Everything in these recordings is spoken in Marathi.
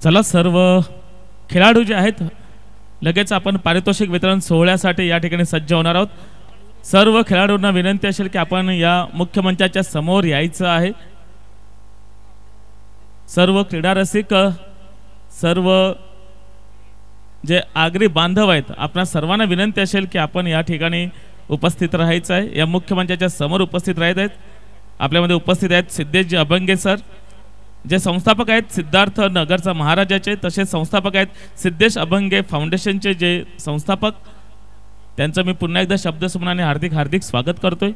चला सर्व खेळाडू जे आहेत लगेच आपण पारितोषिक वितरण सोहळ्यासाठी या ठिकाणी सज्ज होणार आहोत। सर्व खेळाडूंना विनंती असेल की आपण या मुख्य मंचाच्या समोर यायचं आहे। सर्व क्रीडा रसिक, सर्व जे आगरी बांधव आहेत, आपणा सर्वांना विनंती असेल की आपण या ठिकाणी उपस्थित राहायचं आहे। या मुख्य मंचाच्या समोर उपस्थित राहत आहेत। आपल्यामध्ये उपस्थित आहेत सिद्धेशजी अभंगे सर, जे संस्थापक आहेत सिद्धार्थ नगरचा महाराजाचे, तसेच संस्थापक आहेत सिद्धेश अभंगे फाउंडेशनचे जे संस्थापक, त्यांचं मी पुन्हा एकदा शब्दसुमनाने हार्दिक हार्दिक स्वागत करतोय।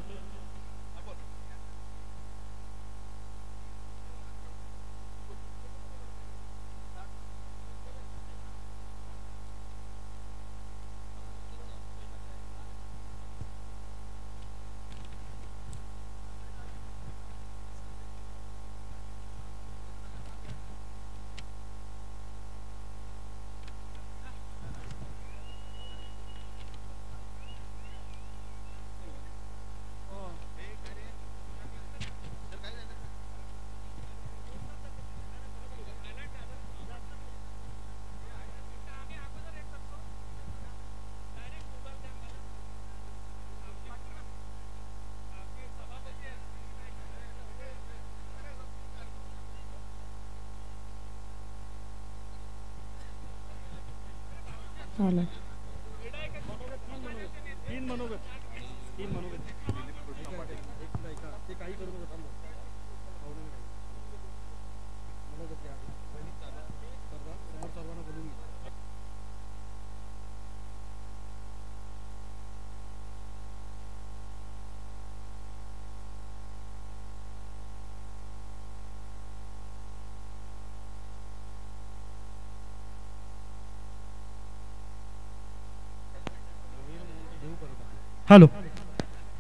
हॅलो,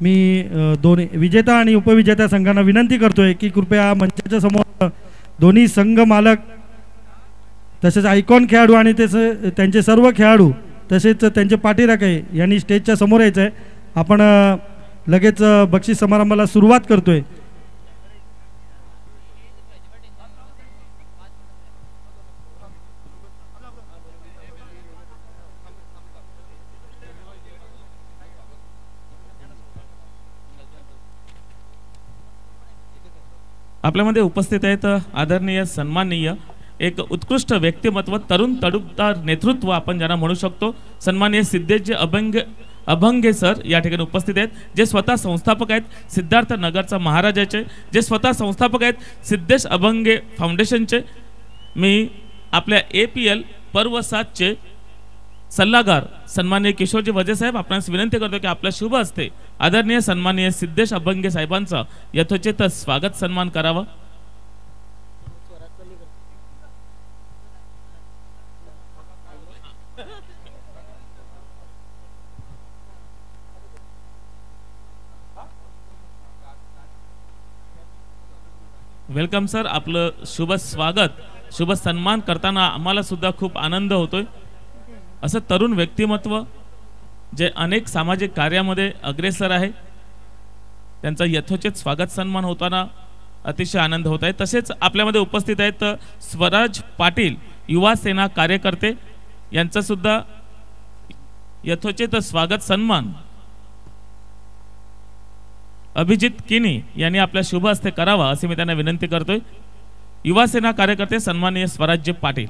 मी दोन्ही विजेता आणि उपविजेता संघांना विनंती करतोय की कृपया मंचाच्या समोर दोन्ही संघ मालक तसेच आयकॉन खेळाडू आणि त्यांचे सर्व खेळाडू तसेच त्यांचे पाठीराखे यांनी स्टेजच्या समोर यायचं आहे। आपण लगेच बक्षीस समारंभाला सुरुवात करतोय। आपल्यामध्ये उपस्थित आहेत आदरणीय सन्माननीय एक उत्कृष्ट व्यक्तिमत्व, तरुण तडफदार नेतृत्व आपण ज्यांना म्हणू शकतो, सन्माननीय सिद्धेशजी अभंगे सर या ठिकाणी उपस्थित आहेत, जे स्वतः संस्थापक आहेत सिद्धार्थ नगरचा महाराजाचे, जे स्वतः संस्थापक आहेत सिद्धेश अभंगे फाउंडेशनचे। मी आपल्या APL पर्व 7 चे सल्लागार सन्माननीय किशोरजी वजे साहेब आपणास विनंती करतो की आपल्या शुभ हस्ते आदरणीय सन्माननीय सिद्धेश अभंगे साहेबांचा यथोचित स्वागत सन्मान करावा। वेलकम सर, आपलं शुभ स्वागत, शुभ सन्मान करताना आम्हाला सुद्धा खूप आनंद होतोय। असं तरुण व्यक्तिमत्व जे अनेक सामाजिक कार्यामध्ये अग्रेसर आहे, त्यांचा यथोचित स्वागत सन्मान होताना अतिशय आनंद होत आहे। तसेच आपल्यामध्ये उपस्थित आहेत स्वराज पाटील युवा सेना कार्यकर्ते, यांचा सुद्धा यथोचित स्वागत सन्मान अभिजित किनी यांनी आपल्या शुभ हस्ते करावा असे मी त्यांना विनंती करतोय। युवा सेना कार्यकर्ते सन्माननीय स्वराज्य पाटील।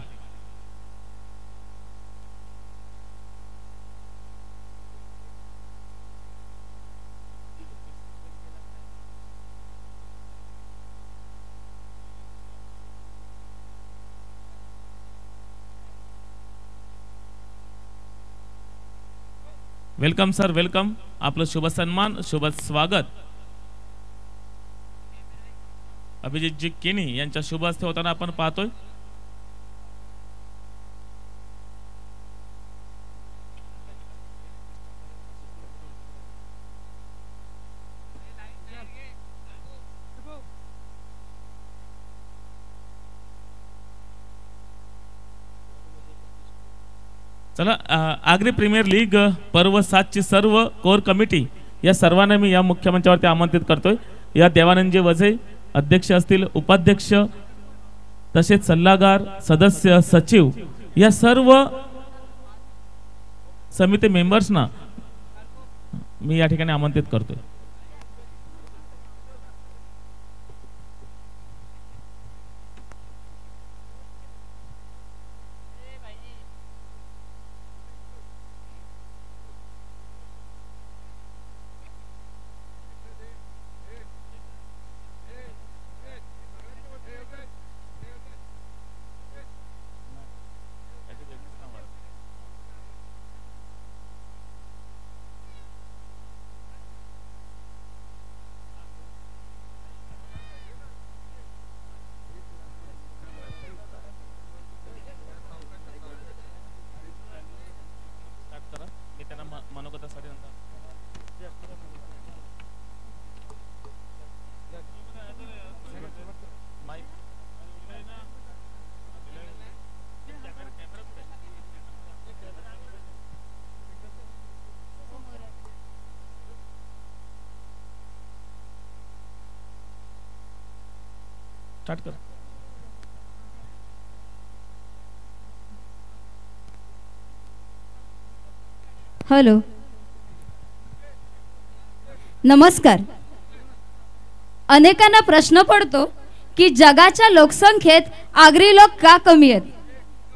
वेलकम सर, वेलकम, आपलं शुभ सन्मान, शुभ स्वागत अभिजितजी केनी यांच्या शुभ हस्ते होताना आपण पाहतोय। चला, आगरी प्रीमियर लीग पर्व 7 ची सर्व कोर कमिटी या सर्वांना मी या मुख्य मंचावरती आमंत्रित करतोय। या देवानंदजी वजे अध्यक्ष असतील, उपाध्यक्ष तसेच सल्लागार, सदस्य, सचिव या सर्व समिती मेंबर्सना मी या ठिकाणी आमंत्रित करतोय. स्टार्ट कर. हॅलो, नमस्कार. अनेकांना प्रश्न पडतो की जगाच्या लोकसंख्येत आगरी लोक का कमी आहेत.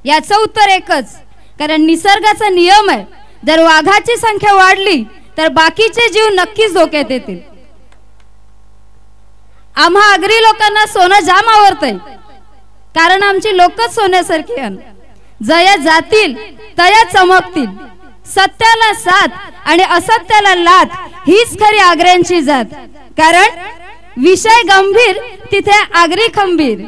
याचं उत्तर एकच, कारण निसर्गाचा नियम आहे, जर वाघाची संख्या वाढली तर बाकीचे जीव नक्कीच धोक्यात येतील. आम्हा आगरी लोकांना सोनं जाम आवडतंय, कारण आमची लोकच सोन्यासारखी आहेत. जया जातील तया चमकतील, सत्याला साथ आणि असत्याला लाथ हीच खरी आगऱ्यांची जात. कारण विषय गंभीर तिथे आगरी खंबीर.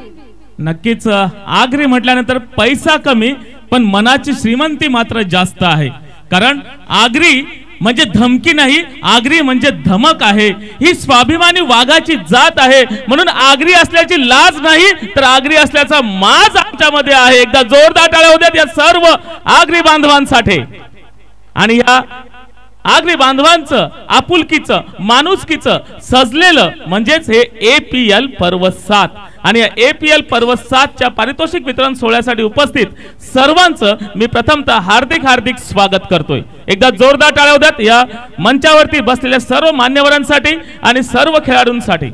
नक्कीच आगरी म्हटल्यानंतर पैसा कमी पण मनाची श्रीमंती मात्र जास्त आहे. कारण आगरी म्हणजे धमकी नाही, आगरी म्हणजे धमक आहे. ही स्वाभिमानी वाघाची जात आहे, म्हणून आगरी असल्याची लाज नाही तर आगरी असल्याचा माज आमच्यामध्ये आहे. एकदा जोरदार टाळ्या होत्यात या सर्व आगरी बांधवांसाठी. आणि या आगरी बांधवांचं आपुलकीचं माणुसकीचं सजलेलं म्हणजेच हे APL पर्व 7. आणि या APL पर्व 7 च्या पारितोषिक वितरण सोहळ्यासाठी उपस्थित सर्वांचं मी प्रथमतः हार्दिक हार्दिक स्वागत करतोय. एकदा जोरदार टाळ्या होत्यात या मंचावरती बसलेल्या सर्व मान्यवरांसाठी आणि सर्व खेळाडूंसाठी.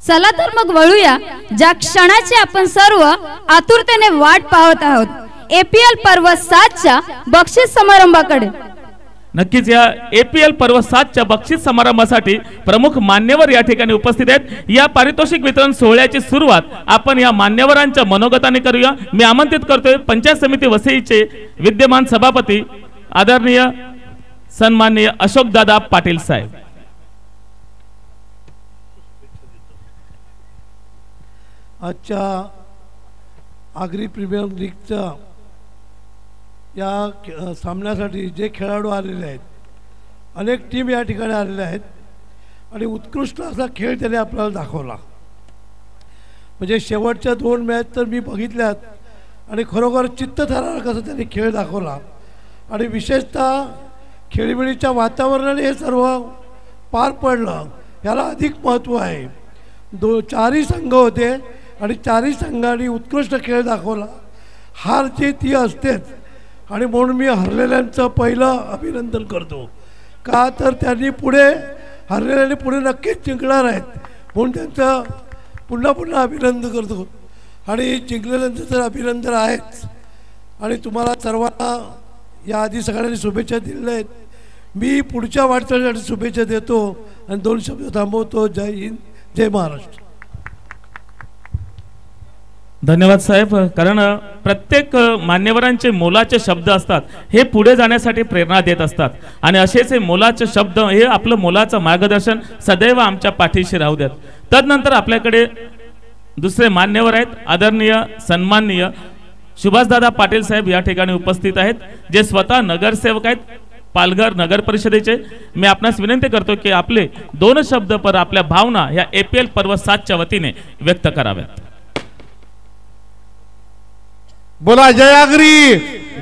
चला तर मग वळूया ज्या क्षणाची आपण सर्व आतुरतेने वाट पाहत आहोत, APL पर्व 7 च्या बक्षीस समारंभाकडे. नक्कीच या APL पर्व 7 च्या बक्षीस समारंभासाठी प्रमुख मान्यवर या ठिकाणी उपस्थित आहेत. या पारितोषिक वितरण सोहळ्याची सुरुवात आपण या मान्यवरांच्या मनोगताने करूया. मी आमंत्रित करतोय पंचायत समिती वसईचे विद्यमान सभापती आदरणीय सन्माननीय अशोकदादा पाटील साहेब. आजच्या आगरी प्रीमियर लीगच्या या सामन्यासाठी जे खेळाडू आलेले आहेत, अनेक टीम या ठिकाणी आलेल्या आहेत आणि उत्कृष्ट असा खेळ त्याने आपल्याला दाखवला. म्हणजे शेवटच्या 2 मॅच तर मी बघितल्यात आणि खरोखर चित्त थरार कसं त्याने खेळ दाखवला. आणि विशेषतः खेळीमेळीच्या वातावरणाने हे सर्व पार पडलं, याला अधिक महत्त्व आहे. 4ही संघ होते आणि 4ही संघांनी उत्कृष्ट खेळ दाखवला. हार जीत ही असतेच आणि म्हणून मी हरलेल्यांचं पहिलं अभिनंदन करतो. का तर त्यांनी पुढे हरलेल्यांनी पुढे नक्कीच जिंकणार आहेत, म्हणून त्यांचं पुन्हा पुन्हा अभिनंदन करतो. आणि जिंकलेल्यांचं तर अभिनंदन आहेच. आणि तुम्हाला सर्वांना याआधी सगळ्यांनी शुभेच्छा दिलेल्या आहेत. मी पुढच्या वाटचालीसाठी शुभेच्छा देतो आणि 2 शब्द थांबवतो. जय हिंद, जय महाराष्ट्र. धन्यवाद साहेब. कारण प्रत्येक मान्यवरांचे मोलाचे शब्द असतात, हे पुढे जाण्यासाठी प्रेरणा देत असतात. आणि असेच हे मोलाचे शब्द, हे आपलं मोलाचं मार्गदर्शन सदैव आमच्या पाठीशी राहू द्यात. तदनंतर आपल्याकडे दुसरे मान्यवर आहेत, आदरणीय सन्माननीय सुभाषदादा पाटील साहेब या ठिकाणी उपस्थित आहेत, जे स्वतः नगरसेवक आहेत पालघर नगर परिषदेचे. मी आपणास विनंती करतो की आपले 2 शब्द पर आपल्या भावना या APL पर्व 7 च्या वतीने व्यक्त कराव्यात. बोला जय आगरी,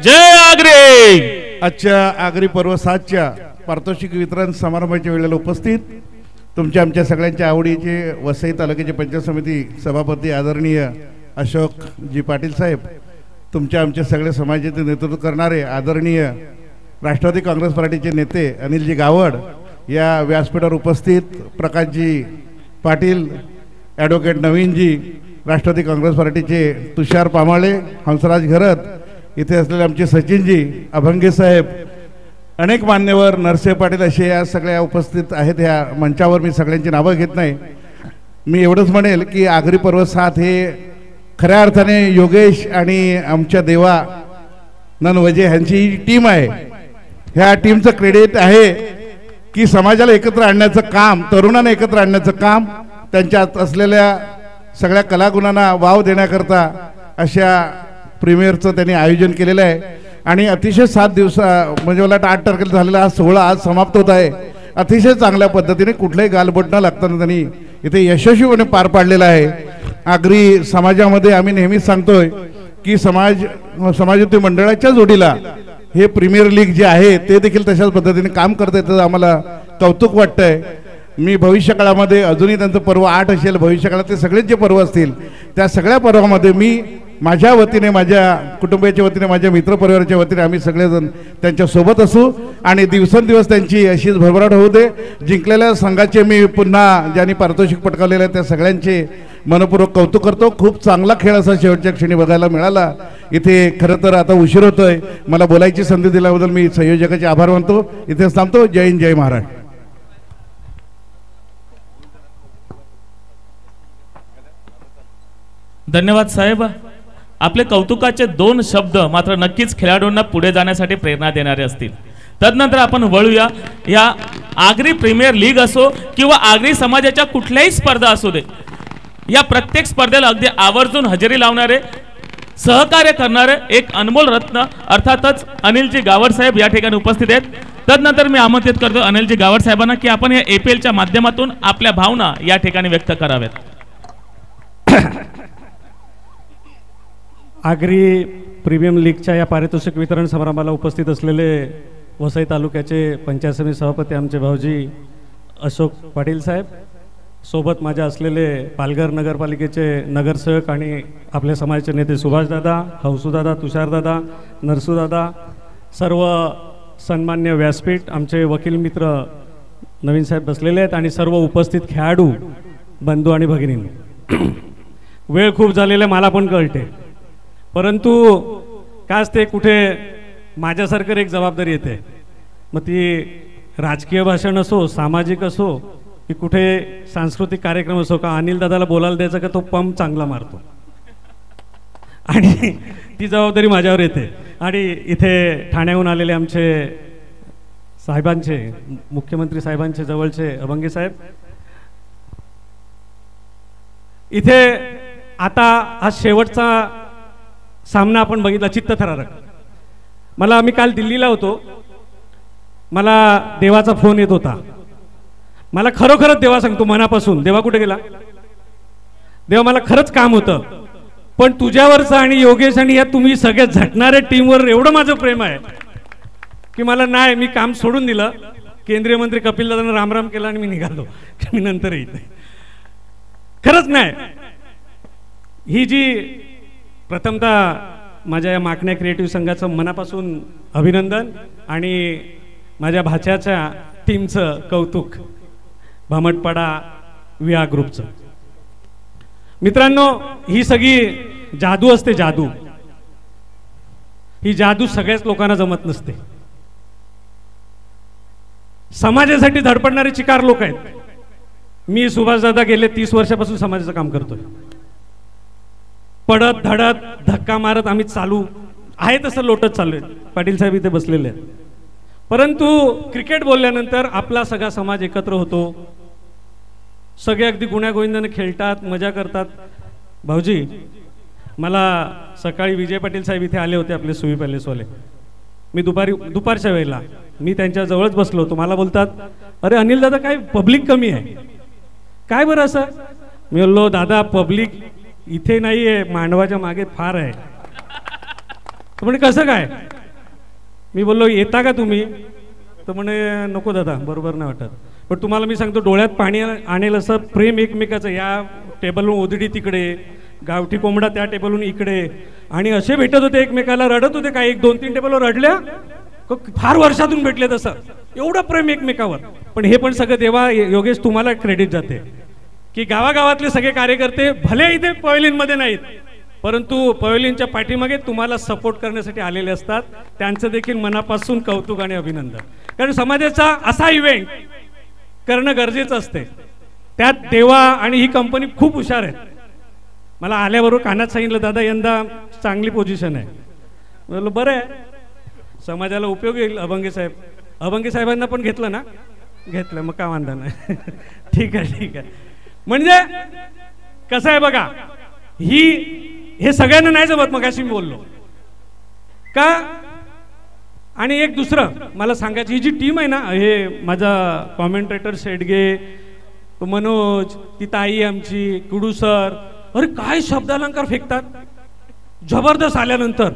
जय आगरी. आजच्या आगरी पर्व 7 च्या पारितोषिक वितरण समारंभाच्या वेळेला उपस्थित तुमच्या आमच्या सगळ्यांच्या आवडीचे वसई तालुक्याचे पंचायत समिती सभापती आदरणीय अशोकजी पाटील साहेब, तुमच्या आमचे सगळे समाजाचे नेतृत्व करणारे आदरणीय राष्ट्रवादी काँग्रेस पार्टीचे नेते अनिलजी गावड, या व्यासपीठावर उपस्थित प्रकाशजी पाटील, ॲडव्होकेट नवीनजी, राष्ट्रवादी काँग्रेस पार्टीचे तुषार पामाळे, हंसराज घरत, इथे असलेले आमचे सचिनजी, अभंगे साहेब, अनेक मान्यवर, नरसे पाटील, असे या सगळ्या उपस्थित आहेत. ह्या मंचावर मी सगळ्यांची नावं घेत नाही. मी एवढंच म्हणेल की आगरी पर्व 7 हे खऱ्या अर्थाने योगेश आणि आमच्या देवा ननवजे ह्यांची ही टीम आहे. ह्या टीमचं क्रेडिट आहे की समाजाला एकत्र आणण्याचं काम, तरुणांना एकत्र आणण्याचं काम, त्यांच्यात असलेल्या सगळ्या कलागुणांना वाव देण्याकरता अशा प्रीमियरचं त्यांनी आयोजन केलेलं आहे. आणि अतिशय 7 दिवस म्हणजे मला 8 तारखेला झालेला हा सोहळा आज समाप्त होत आहे. अतिशय चांगल्या पद्धतीने कुठलंही गालबोट न लागताना त्यांनी इथे यशस्वीपणे पार पाडलेला आहे. आगरी समाजामध्ये आम्ही नेहमीच सांगतोय की समाजयुती मंडळाच्या जोडीला हे प्रीमियर लीग जे आहे ते देखील तशाच पद्धतीने काम करत येतं, आम्हाला कौतुक वाटतंय. मी भविष्यकाळामध्ये अजूनही त्यांचं पर्व 8 असेल, भविष्यकाळात ते सगळेच जे पर्व असतील त्या सगळ्या पर्वामध्ये मी माझ्या वतीने, माझ्या कुटुंबियाच्या वतीने, माझ्या मित्रपरिवाराच्या वतीने आम्ही सगळेजण त्यांच्या सोबत असू आणि दिवसेंदिवस त्यांची अशीच भरभराट होऊ दे. जिंकलेल्या संघाचे मी पुन्हा ज्यांनी पारितोषिक पटकावलेलं आहे त्या सगळ्यांचे मनपूर्वक कौतुक करतो. खूप चांगला खेळ असा शेवटच्या क्षणी बघायला मिळाला. इथे खरं तर आता उशीर होतोय, मला बोलायची संधी दिल्याबद्दल मी संयोजकाचे आभार मानतो. इथेच थांबतो. जय हिंद, जय महाराष्ट्र. धन्यवाद साहेब. आपले कौतुकाचे 2 शब्द मात्र नक्कीच खेळाडूंना पुढे जाण्यासाठी प्रेरणा देणारे असतील. तदनंतर आपण वळूया या आगरी प्रीमियर लीग असो किंवा आगरी समाजाच्या कुठल्याही स्पर्धा असू दे, या प्रत्येक स्पर्धेला अगदी आवर्जून हजेरी लावणारे, सहकार्य करणारे एक अनमोल रत्न अर्थातच अनिलजी गावड साहेब या ठिकाणी उपस्थित आहेत. तदनंतर मी आमंत्रित करतो अनिलजी गावड साहेबांना की आपण या APLच्या माध्यमातून आपल्या भावना या ठिकाणी व्यक्त कराव्यात. आगरी प्रीमियम लीगच्या या पारितोषिक वितरण समारंभाला उपस्थित असलेले वसई तालुक्याचे पंचायत समिती सभापती आमचे भाऊजी अशोक पाटील साहेब, सोबत माझ्या असलेले पालघर नगरपालिकेचे नगरसेवक आणि आपल्या समाजाचे नेते सुभाषदादा, हौसूदादा, तुषारदादा, नरसूदादा, सर्व सन्मान्य व्यासपीठ, आमचे वकील मित्र नवीन साहेब बसलेले आहेत आणि सर्व उपस्थित खेळाडू बंधू आणि भगिनींनो, वेळ खूप झालेला मला पण कळते, परंतु काय असते कुठे माझ्यासारखं एक जबाबदारी येते. मग ती राजकीय भाषण असो, सामाजिक असो की कुठे सांस्कृतिक कार्यक्रम असो, का अनिल दादाला बोलायला द्यायचं का तो पंप चांगला मारतो आणि ती जबाबदारी माझ्यावर येते. आणि इथे ठाण्याहून आलेले आमचे साहेबांचे, मुख्यमंत्री साहेबांचे जवळचे अभंगे साहेब, इथे आता हा शेवटचा सामना आपण बघितला चित्तथरारक. मी काल दिल्लीला होतो, मला देवाचा फोन येत होता. मला खरोखरच देवा सांगतो मनापासून, देवा कुठे गेला, देवा मला खरंच काम होतं, पण तुझ्यावरचं आणि योगेश आणि या तुम्ही सगळे झटणाऱ्या टीमवर एवढं माझं प्रेम आहे की मला नाही, मी काम सोडून दिलं. केंद्रीय मंत्री कपिल दादांना रामराम केला आणि मी निघालो की मी नंतर येत. खरंच नाही, ही जी प्रथमतः माझ्या या माकण्या क्रिएटिव्ह संघाचं मनापासून अभिनंदन आणि माझ्या भाच्याच्या टीमचं कौतुक, भामटपाडा विहा ग्रुपचं. मित्रांनो, ही सगळी जादू असते, जादू. ही जादू सगळ्याच लोकांना जमत नसते. समाजासाठी धडपडणारे चिकार लोक आहेत. मी सुभाषदादा गेले 30 वर्षापासून समाजाचं काम करतोय. पडत धडत धक्का मारत आम्ही चालू आहे तसं लोटत चाललोय. पाटील साहेब इथे बसलेले आहेत. परंतु क्रिकेट बोलल्यानंतर आपला सगळा समाज एकत्र होतो. सगळे अगदी गुण्यागोविंदाने खेळतात, मजा करतात. भाऊजी, मला सकाळी विजय पाटील साहेब इथे आले होते, आपले सुवी पॅलेसवाले. मी दुपारच्या वेळेला मी त्यांच्या जवळच बसलो होतो. मला बोलतात, अरे अनिल दादा काय पब्लिक कमी आहे काय बरं असं? मी बोललो, दादा पब्लिक इथे नाही आहे, मांडवाच्या मागे फार आहे. म्हणे कसं काय? मी बोललो, येता का तुम्ही? तर म्हणे नको दादा, बरोबर नाही वाटत. पण तुम्हाला मी सांगतो, डोळ्यात पाणी आणेल असं प्रेम एकमेकाचं. या टेबलवर ओदडी तिकडे, गावठी कोंबडा त्या टेबलहून इकडे, आणि असे भेटत होते एकमेकाला, रडत होते. काय 1-2-3 टेबलवर रडल्या, फार वर्षातून भेटले तसं, एवढं प्रेम एकमेकावर. पण हे पण सगळं देवा, योगेश तुम्हाला क्रेडिट जाते की गावागावातले सगळे कार्यकर्ते भले इथे पवेलियनमध्ये नाहीत, परंतु पवेलियनच्या पाठीमागे तुम्हाला सपोर्ट करण्यासाठी आलेले असतात. त्यांचं देखील मनापासून कौतुक आणि अभिनंदन. कारण समाजाचा असा इव्हेंट करणं गरजेचं असते. त्यात देवा आणि ही कंपनी खूप हुशार आहेत. मला आल्याबरोबर कानात सांगितलं, दादा यंदा चांगली पोझिशन आहे. म्हटलं बरं आहे, समाजाला उपयोग येईल. अभंगे साहेबांना पण घेतलं ना? घेतलं, मग का वांधा नाही. ठीक आहे. म्हणजे कसं आहे बघा, हे सगळ्यांना नाही जमत. मग अशी मी बोललो का. आणि एक दुसरं मला सांगायची, ही जी टीम आहे ना, हे माझा कॉमेंटेटर शेडगे, तो मनोज, ती ताई आमची, कुडू सर, अरे काय शब्दालंकार फेकतात जबरदस्त. आल्यानंतर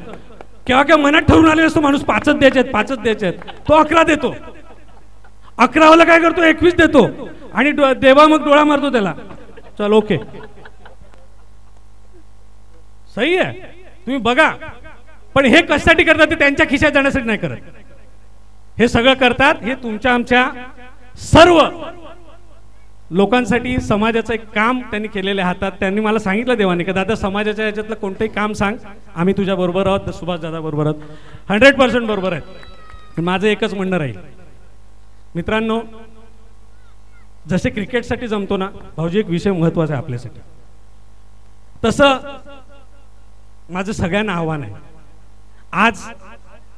केव्हा मनात ठरून आले असतो माणूस, 5च द्यायचे, तो 11 देतो. 11वाला काय करतो, 21 देतो. आणि देवा मग डोळा मारतो त्याला, चल ओके सही आहे, तुम्ही बघा. पण हे कशासाठी करतात, ते त्यांच्या खिशात जाण्यासाठी नाही करत. हे सगळं करतात हे तुमच्या आमच्या सर्व लोकांसाठी. समाजाचं एक काम त्यांनी केलेल्या हातात. त्यांनी मला सांगितलं देवाने की दादा समाजाच्या याच्यातलं कोणतंही काम सांग, आम्ही तुझ्या बरोबर आहोत. सुभाष दादा बरोबर आहोत, 100% बरोबर आहेत. माझं एकच म्हणणं राहील मित्रांनो, जसे क्रिकेटसाठी जमतो ना भाऊजी, एक विषय महत्वाचा आहे आपल्यासाठी, तसं माझं सगळ्यांना आव्हान आहे. आज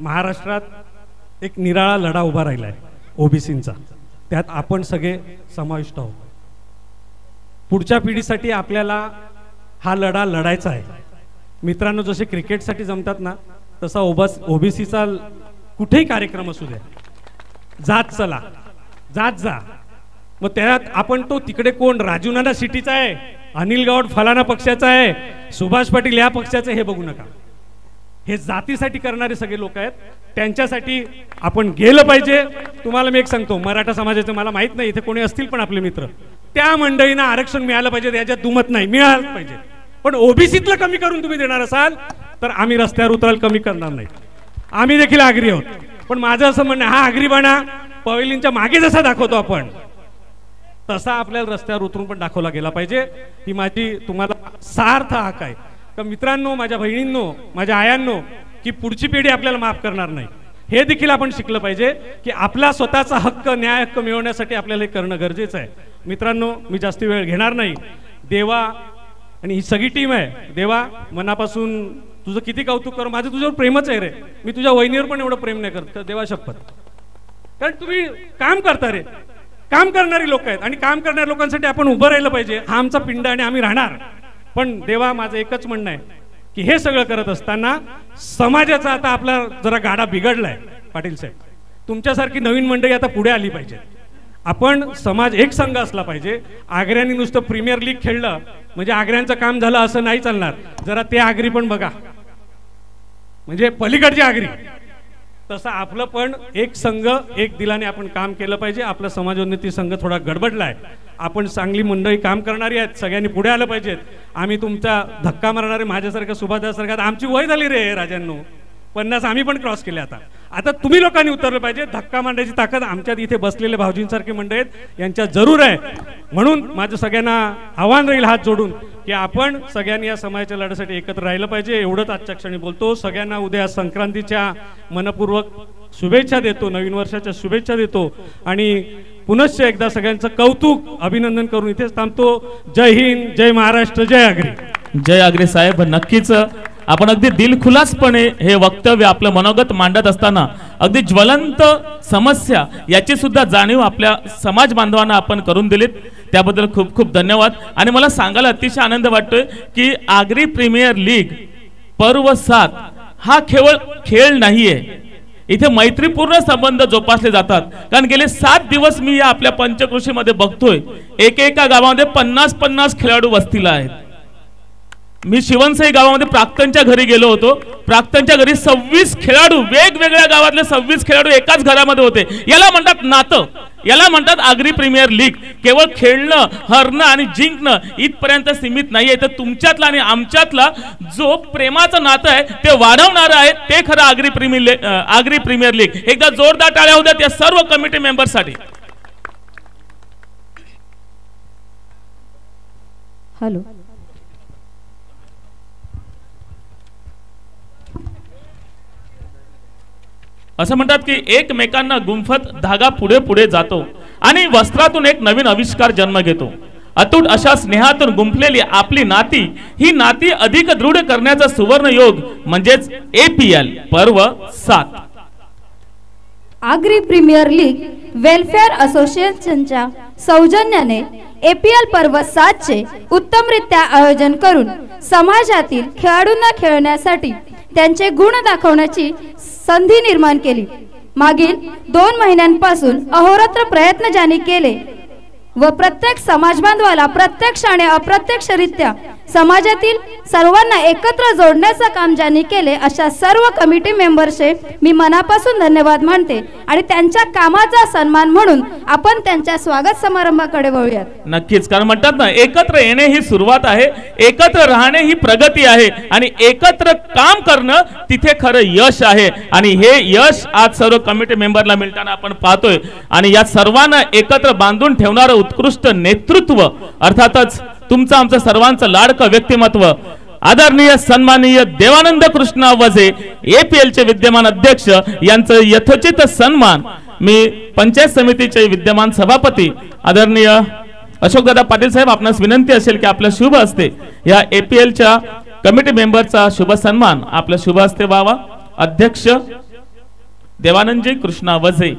महाराष्ट्रात एक निराळा लढा उभा राहिला आहे ओबीसींचा. त्यात आपण सगळे समाविष्ट आहोत. पुढच्या पिढीसाठी आपल्याला हा लढा लढायचा आहे. मित्रांनो, जसे क्रिकेटसाठी जमतात ना, तसा ओबीसीचा कुठेही कार्यक्रम असू द्या, जात चला, जात जा. मग त्यात आपण तो तिकडे कोण, राजू नाना सिटीचा आहे, अनिल गावड फलाना पक्षाचा आहे, सुभाष पाटील या पक्षाचे, हे बघू नका. हे जातीसाठी करणारे सगळे लोक आहेत, त्यांच्यासाठी आपण गेलं पाहिजे. तुम्हाला मी एक सांगतो, मराठा समाजाचं मला माहित नाही इथे कोणी असतील, पण आपले मित्र, त्या मंडळींना आरक्षण मिळालं पाहिजे, याच्यात दुमत नाही, मिळालं पाहिजे. पण ओबीसीतलं कमी करून तुम्ही देणार असाल तर आम्ही रस्त्यावर उतरायला कमी करणार नाही. आम्ही देखील आग्री आहोत. पण माझं असं म्हणणं, हा आग्रीपणा पवेलियनच्या मागे जसा दाखवतो आपण, तसा आपल्याला रस्त्यावर उतरून पण दाखवला गेला पाहिजे. ही माझी तुम्हाला सार्थ हाक आहे. तर मित्रांनो, माझ्या बहिणींनो, माझ्या आयांनो, की पुढची पिढी आपल्याला माफ करणार नाही, हे देखील आपण शिकलं पाहिजे. की आपला स्वतःचा हक्क, न्याय हक्क मिळवण्यासाठी आपल्याला हे करणं गरजेचं आहे. मित्रांनो, मी जास्ती वेळ घेणार नाही. देवा आणि ही सगळी टीम आहे, देवा मनापासून तुझं किती कौतुक करू, माझं तुझ्यावर प्रेमच आहे रे. मी तुझ्या वहिनीवर पण एवढं प्रेम नाही करत, देवा शपथ. कारण तुम्ही काम करता रे, काम करणारी लोक आहेत, आणि काम करणाऱ्या लोकांसाठी आपण उभं राहिलं पाहिजे. हा आमचा पिंड आणि आम्ही राहणार. पण देवा, माझं एकच म्हणणं आहे की हे सगळं करत असताना समाजाचा आता आपला जरा गाडा बिघडलाय. पाटील साहेब, तुमच्यासारखी नवीन मंडळी आता पुढे आली पाहिजे. आपण समाज एक संघ असला पाहिजे. आग्र्याने नुसतं प्रीमियर लीग खेळलं म्हणजे आग्र्यांचं काम झालं असं नाही चालणार. जरा ते आग्री पण बघा, म्हणजे पलीकडची आग्री. तसं आपलं पण एक संघ, एक दिलाने आपण काम केलं पाहिजे. आपला समाजोन्नती संघ थोडा गडबडलाय. आपण चांगली मंडळी काम करणारी आहेत, सगळ्यांनी पुढे आलं पाहिजेत. आम्ही तुमचा धक्का मारणारे, माझ्यासारखं सुभाषदासारखं, आमची वय झाली रे राजांनो, 50 आम्ही पण क्रॉस केले. आता तुम्ही लोकांनी उतरलं पाहिजे. धक्का मारण्याची ताकद आमच्यात इथे बसलेले भाऊजींसारखे मंडळी आहेत, यांच्या जरूर आहे. म्हणून माझं सगळ्यांना आव्हान राहील हात जोडून की आपण सगळ्यांनी या समाजाच्या लढ्यासाठी एकत्र राहिलं पाहिजे. एवढंच आजच्या क्षणी बोलतो. सगळ्यांना उद्या संक्रांतीच्या मनपूर्वक शुभेच्छा देतो, नवीन वर्षाच्या शुभेच्छा देतो, आणि पुनश्च एकदा सगळ्यांचं कौतुक, अभिनंदन करून इथेच थांबतो. जय हिंद, जय महाराष्ट्र, जय आग्री. जय आग्रे साहेब. नक्कीच आपण अगदी दिलखुलासपणे हे वक्तव्य आपलं मनोगत मांडत असताना अगदी ज्वलंत समस्या याची सुद्धा जाणीव आपल्या समाज बांधवांना आपण करून दिलीत, त्याबद्दल खूप खूप धन्यवाद. आणि मला सांगायला अतिशय आनंद वाटतोय की आग्री प्रीमियर लीग पर्व 7 हा केवळ खेळ नाहीये, इथे मैत्रीपूर्ण संबंध जोपासले जातात. कारण गेले 7 दिवस मी या आपल्या पंचकृषीमध्ये बघतोय, एकेका गावामध्ये 50-50 खेळाडू वस्तीला आहेत. मी शिवणसाई गावामध्ये प्राक्तनच्या घरी गेलो होतो. प्राक्तनच्या घरी 26 खेळाडू, वेगवेगळ्या गावातले 26 खेळाडू एकाच घरामध्ये होते. याला म्हणतात नातं, याला म्हणतात आगरी प्रीमियर लीग. केवळ खेळणं, हरणं आणि जिंकणं इथपर्यंत सीमित नाहीये, तर तुमच्यातला आणि आमच्यातला जो प्रेमाचं नातं आहे ते वाढवणारं आहे, ते खरं आगरी प्रीमियर लीग. एकदा जोरदार टाळ्या होत्या त्या सर्व कमिटी मेंबरसाठी. हॅलो, असं म्हणतात की एकमेकांना गुंफत धागा पुढे पुढे जातो आणि वस्त्रातून एक नवीन आविष्कार जन्म घेतो. अतूट अशा स्नेहातून गुंफलेली आपली नाती, ही नाती अधिक दृढ करण्याचा सुवर्ण योग म्हणजेच APL पर्व 7. आगरी प्रीमियर लीग वेलफेअर असोसिएशनच्या सौजन्याने APL पर्व 7 चे उत्तमरित्या आयोजन करून समाजातील खेळाडूंना खेळण्यासाठी त्यांचे गुण दाखवण्याची संधी निर्माण केली. मागील 2 महिन्यांपासून अहोरात्र प्रयत्न ज्यांनी केले व प्रत्येक समाज बांधवाला प्रत्यक्ष आणि अप्रत्यक्षरित्या समाजातील सर्वांना एकत्र जोडण्याचं काम ज्यांनी केले, अशा सर्व कमिटी मेंबर्सचे मी मनापासून धन्यवाद मानते आणि त्यांच्या कामाचा सन्मान म्हणून आपण त्यांच्या स्वागत समारंभाकडे वळूयात. नक्कीच, कारण म्हणतात ना, एकत्र येणे ही सुरुवात आहे, एकत्र राहणे ही प्रगती आहे आणि एकत्र काम करणं तिथे खरं यश आहे. आणि हे यश आज सर्व कमिटी मेंबरला मिळताना आपण पाहतोय. आणि या सर्वांना एकत्र बांधून ठेवणारं उत्कृष्ट नेतृत्व, अर्थातच तुमचं आमचं सर्वांचं लाडकं व्यक्तिमत्व, आदरणीय सन्माननीय देवानंद कृष्णा वझे APL चे विद्यमान अध्यक्ष यांचं यथोचित सन्मान मी पंचायत समितीचे विद्यमान सभापती आदरणीय अशोकदादा पाटील साहेब, आपणास विनंती असेल की आपल्या शुभ हस्ते या APL च्या कमिटी मेंबरचा शुभ सन्मान आपल्या शुभ हस्ते व्हावा. अध्यक्ष देवानंदजी कृष्णा वझे.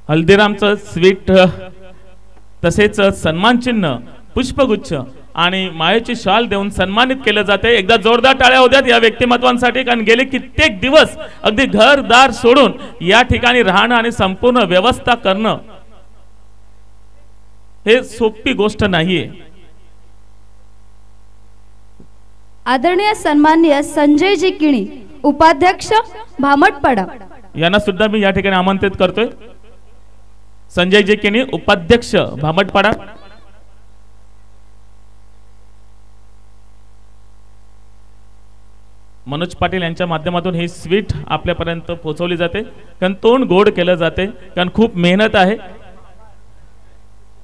हल्दीरामचं स्वीट, तसेच सन्मान चिन्ह, पुष्पगुच्छ आणि मायेची शाल देऊन सन्मानित केलं जाते. एकदा जोरदार टाळ्या होत्यात या व्यक्तिमत्वांसाठी, कारण गेले कित्येक दिवस अगदी घरदार सोडून या ठिकाणी राहणं आणि संपूर्ण व्यवस्था करणं हे सोपी गोष्ट नाहीये. आदरणीय सन्माननीय संजयजी किणी, उपाध्यक्ष भामटपाडा, यांना सुद्धा मी या ठिकाणी आमंत्रित करतोय. संजयजी किणी, उपाध्यक्ष भामटपाडा. मनोज पाटील यांच्या माध्यमातून ही स्वीट आपल्यापर्यंत पोहोचवली जाते, कारण तोंड गोड केलं जाते, कारण खूप मेहनत आहे.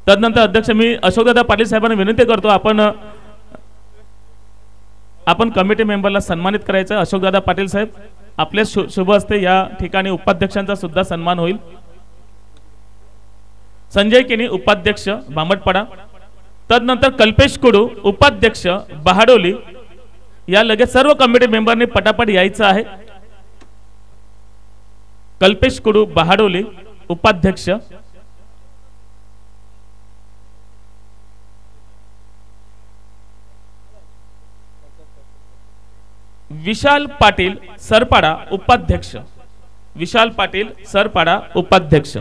तदनंतर अध्यक्ष मी अशोकदादा पाटील साहेबांना विनंती करतो, आपण कमिटी मेंबरला सन्मानित करायचं. अशोकदादा पाटील साहेब, आपल्या शुभ हस्ते या ठिकाणी उपाध्यक्षांचा सुद्धा सन्मान होईल. संजय किनी, उपाध्यक्ष भामटपाडा. तदनंतर कल्पेश कुडू, उपाध्यक्ष बहाडोली. या लगेच सर्व कमिटी मेंबरनी पटापट यायचं आहे. कल्पेश कुडू, बहाडोली, उपाध्यक्ष. विशाल पाटील सरपाडा, उपाध्यक्ष. विशाल पाटील सरपाडा, उपाध्यक्ष.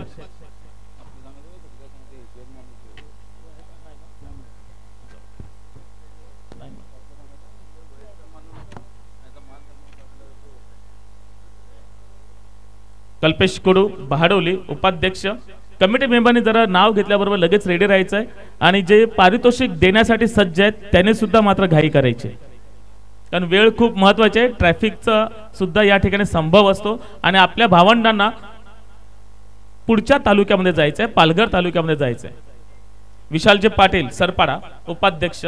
कल्पेश कुडू, बहाडोली, उपाध्यक्ष. कमिटी मेंबरनी जरा नाव घेतल्याबरोबर लगेच रेडी राहायचं आहे आणि जे पारितोषिक देण्यासाठी सज्ज आहेत त्याने सुद्धा मात्र घाई करायची, कारण वेळ खूप महत्वाची आहे. ट्रॅफिकचा सुद्धा या ठिकाणी संभव असतो आणि आपल्या भावंडांना पुढच्या तालुक्यामध्ये जायचं आहे, पालघर तालुक्यामध्ये जायचं आहे. विशालजी पाटील सरपाडा, उपाध्यक्ष.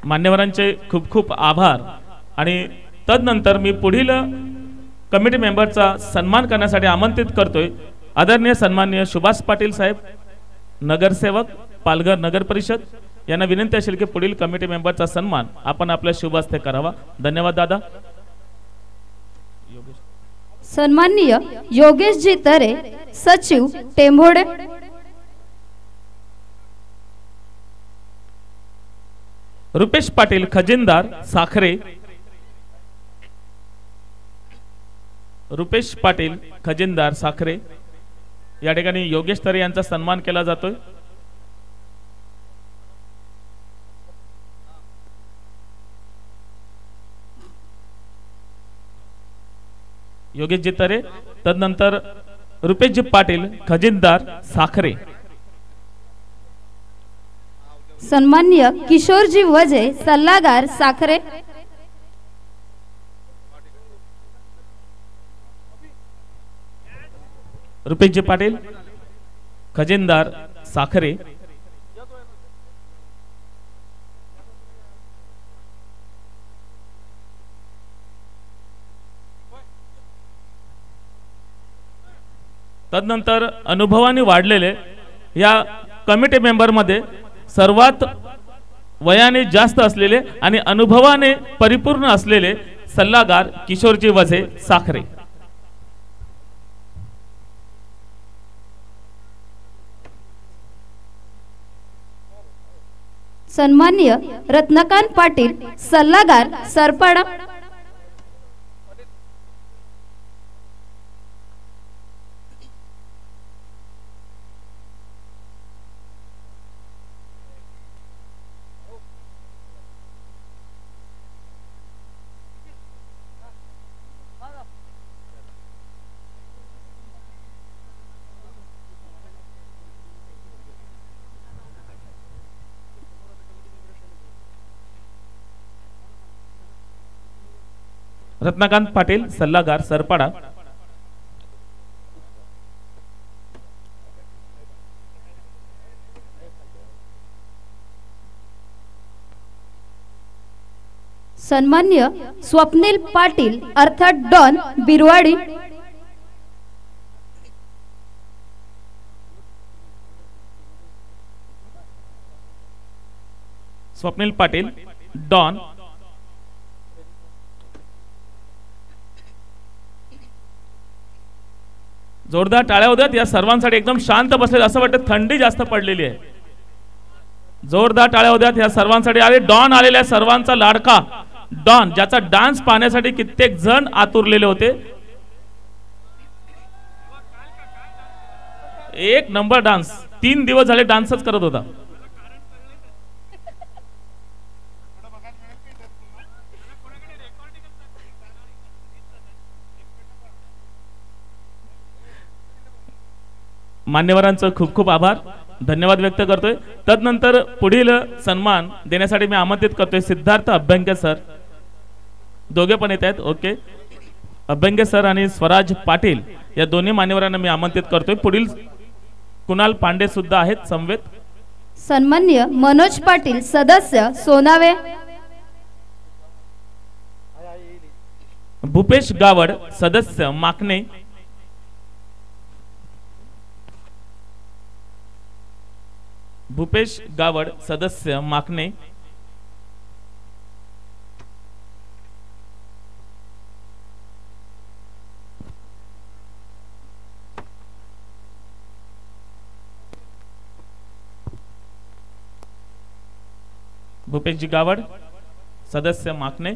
मान्यवरांचे खूप खूप आभार. आणि तदनंतर मी पुढील कमिटी मेंबरचा सन्मान करण्यासाठी आमंत्रित करतोय आदरणीय सन्माननीय सुभाष पाटील साहेब, नगरसेवक पालघर नगर परिषद यांना विनंती असेल की पुढील कमिटी मेंबरचा सन्मान आपण आपल्या शुभ हस्ते करावा. धन्यवाद दादा. सन्माननीय योगेशजी तरे सचिव टेंभोडे. रुपेश पाटील खजिनदार साखरे. रुपेश पाटील खजिनदार साखरे या ठिकाणी योगेश तरे यांचा सन्मान केला जातोय. योगेशजी तरे तदनंतर रुपेशजी पाटील खजिनदार साखरे. सन्माननीय किशोरजी वजे सल्लागार साखरे. रुपेशजी पाटील खजिनदार साखरे. तदनंतर अनुभवाने वाढलेले या कमिटी मेंबर मध्ये सर्वात वयाने जास्त असलेले आणि अनुभवाने परिपूर्ण असलेले सल्लागार किशोरजी वझे साखरे. सन्माननीय रत्नकांत पाटील सल्लागार सरपाडा. रत्नाकांत पाटील सल्लागार सरपाडा. सन्माननीय स्वप्नील पाटील अर्थात डॉन बिरवाडी. स्वप्नील पाटील डॉन. जोरदार टाळ्या होत्यात या सर्वांसाठी. एकदम शांत बसले असं वाटतं थंडी जास्त पडलेली आहे. जोरदार टाळ्या होत्यात या सर्वांसाठी. आले डॉन आलेल्या सर्वांचा लाडका डॉन ज्याचा डान्स पाहण्यासाठी कित्येक जण आतुरलेले होते. एक नंबर डान्स. 3 दिवस झाले डान्सच करत होता. मान्यवरांचं खूप खूप आभार धन्यवाद व्यक्त करतोय. तदनंतर पुढील सन्मान देण्यासाठी मी आमंत्रित करतोय सिद्धार्थ अभ्यंके सर. दोघे पण येत आहेत. ओके. अभ्यंके सर आणि स्वराज पाटील या दोन्ही मान्यवरांना मी आमंत्रित करतोय. पुढील कुणाल पांडे सुद्धा आहेत समवेत. सन्माननीय मनोज पाटील सदस्य सोनावे. भूपेश गावड सदस्य माकणे. भूपेश गावड सदस्य माकणे. भूपेशजी गावड सदस्य माकणे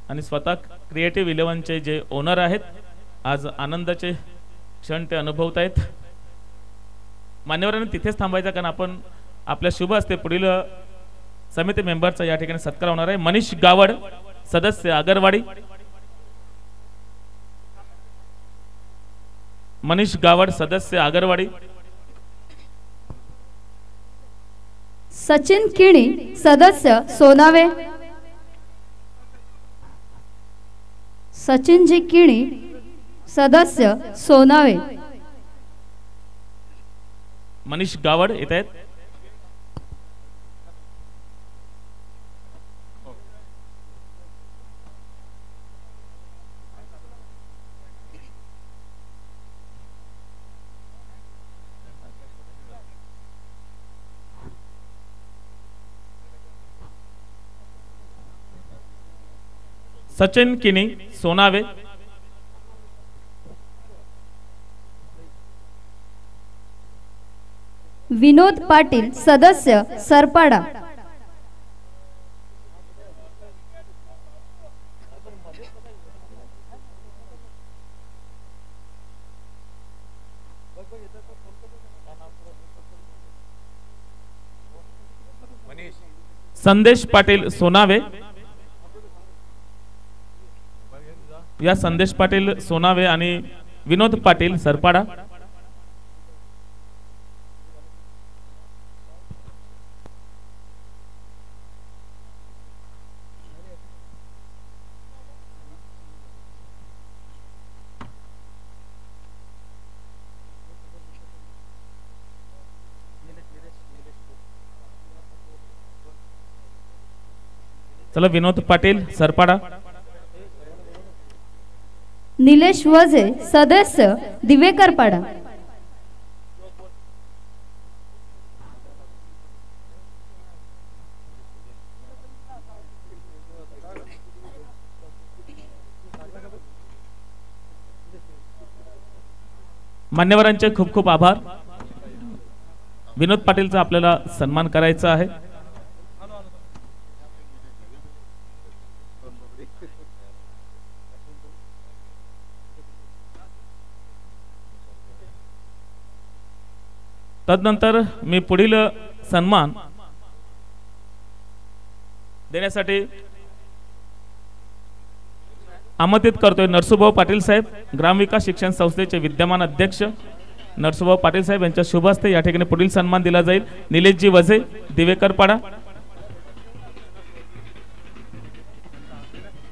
आणि स्वतः क्रिएटिव्ह इलेव्हनचे जे ओनर आहेत. आज आनंदाचे क्षण ते अनुभवत आहेत. मान्यवरांनी तिथेच थांबायचं कारण आपण आपल्या शुभ हस्ते पुढील समिती मेंबरचा या ठिकाणी सत्कार होणार आहे. मनीष गावड सदस्य आगरवाडी. मनीष गावड सदस्य आगरवाडी. सचिन किणी सदस्य सोनावे. सचिनजी किणी सदस्य सोनावे. मनीष गावड येत आहेत. सचिन किनी सोनावे, विनोद पाटील सदस्य सरपाडा, संदेश पाटील सोनावे, या संदेश पाटील सोनावे आणि विनोद पाटील सरपाडा, चला विनोद पाटील सरपाडा, निलेश वजे सदस्य दिवेकरपाडा, मान्यवरांचे खूप खूप आभार. विनोद पाटीलचा आपल्याला सन्मान करायचा आहे. तदनंतर मी पुढील सन्मान देण्यासाठी आमंत्रित करतोय नरसुभाऊ पाटील साहेब, ग्रामविकास शिक्षण संस्थेचे विद्यमान अध्यक्ष नरसुभाऊ पाटील साहेब यांच्या शुभ हस्ते या ठिकाणी पुढील सन्मान दिला जाईल. निलेशजी वझे दिवेकरपाडा.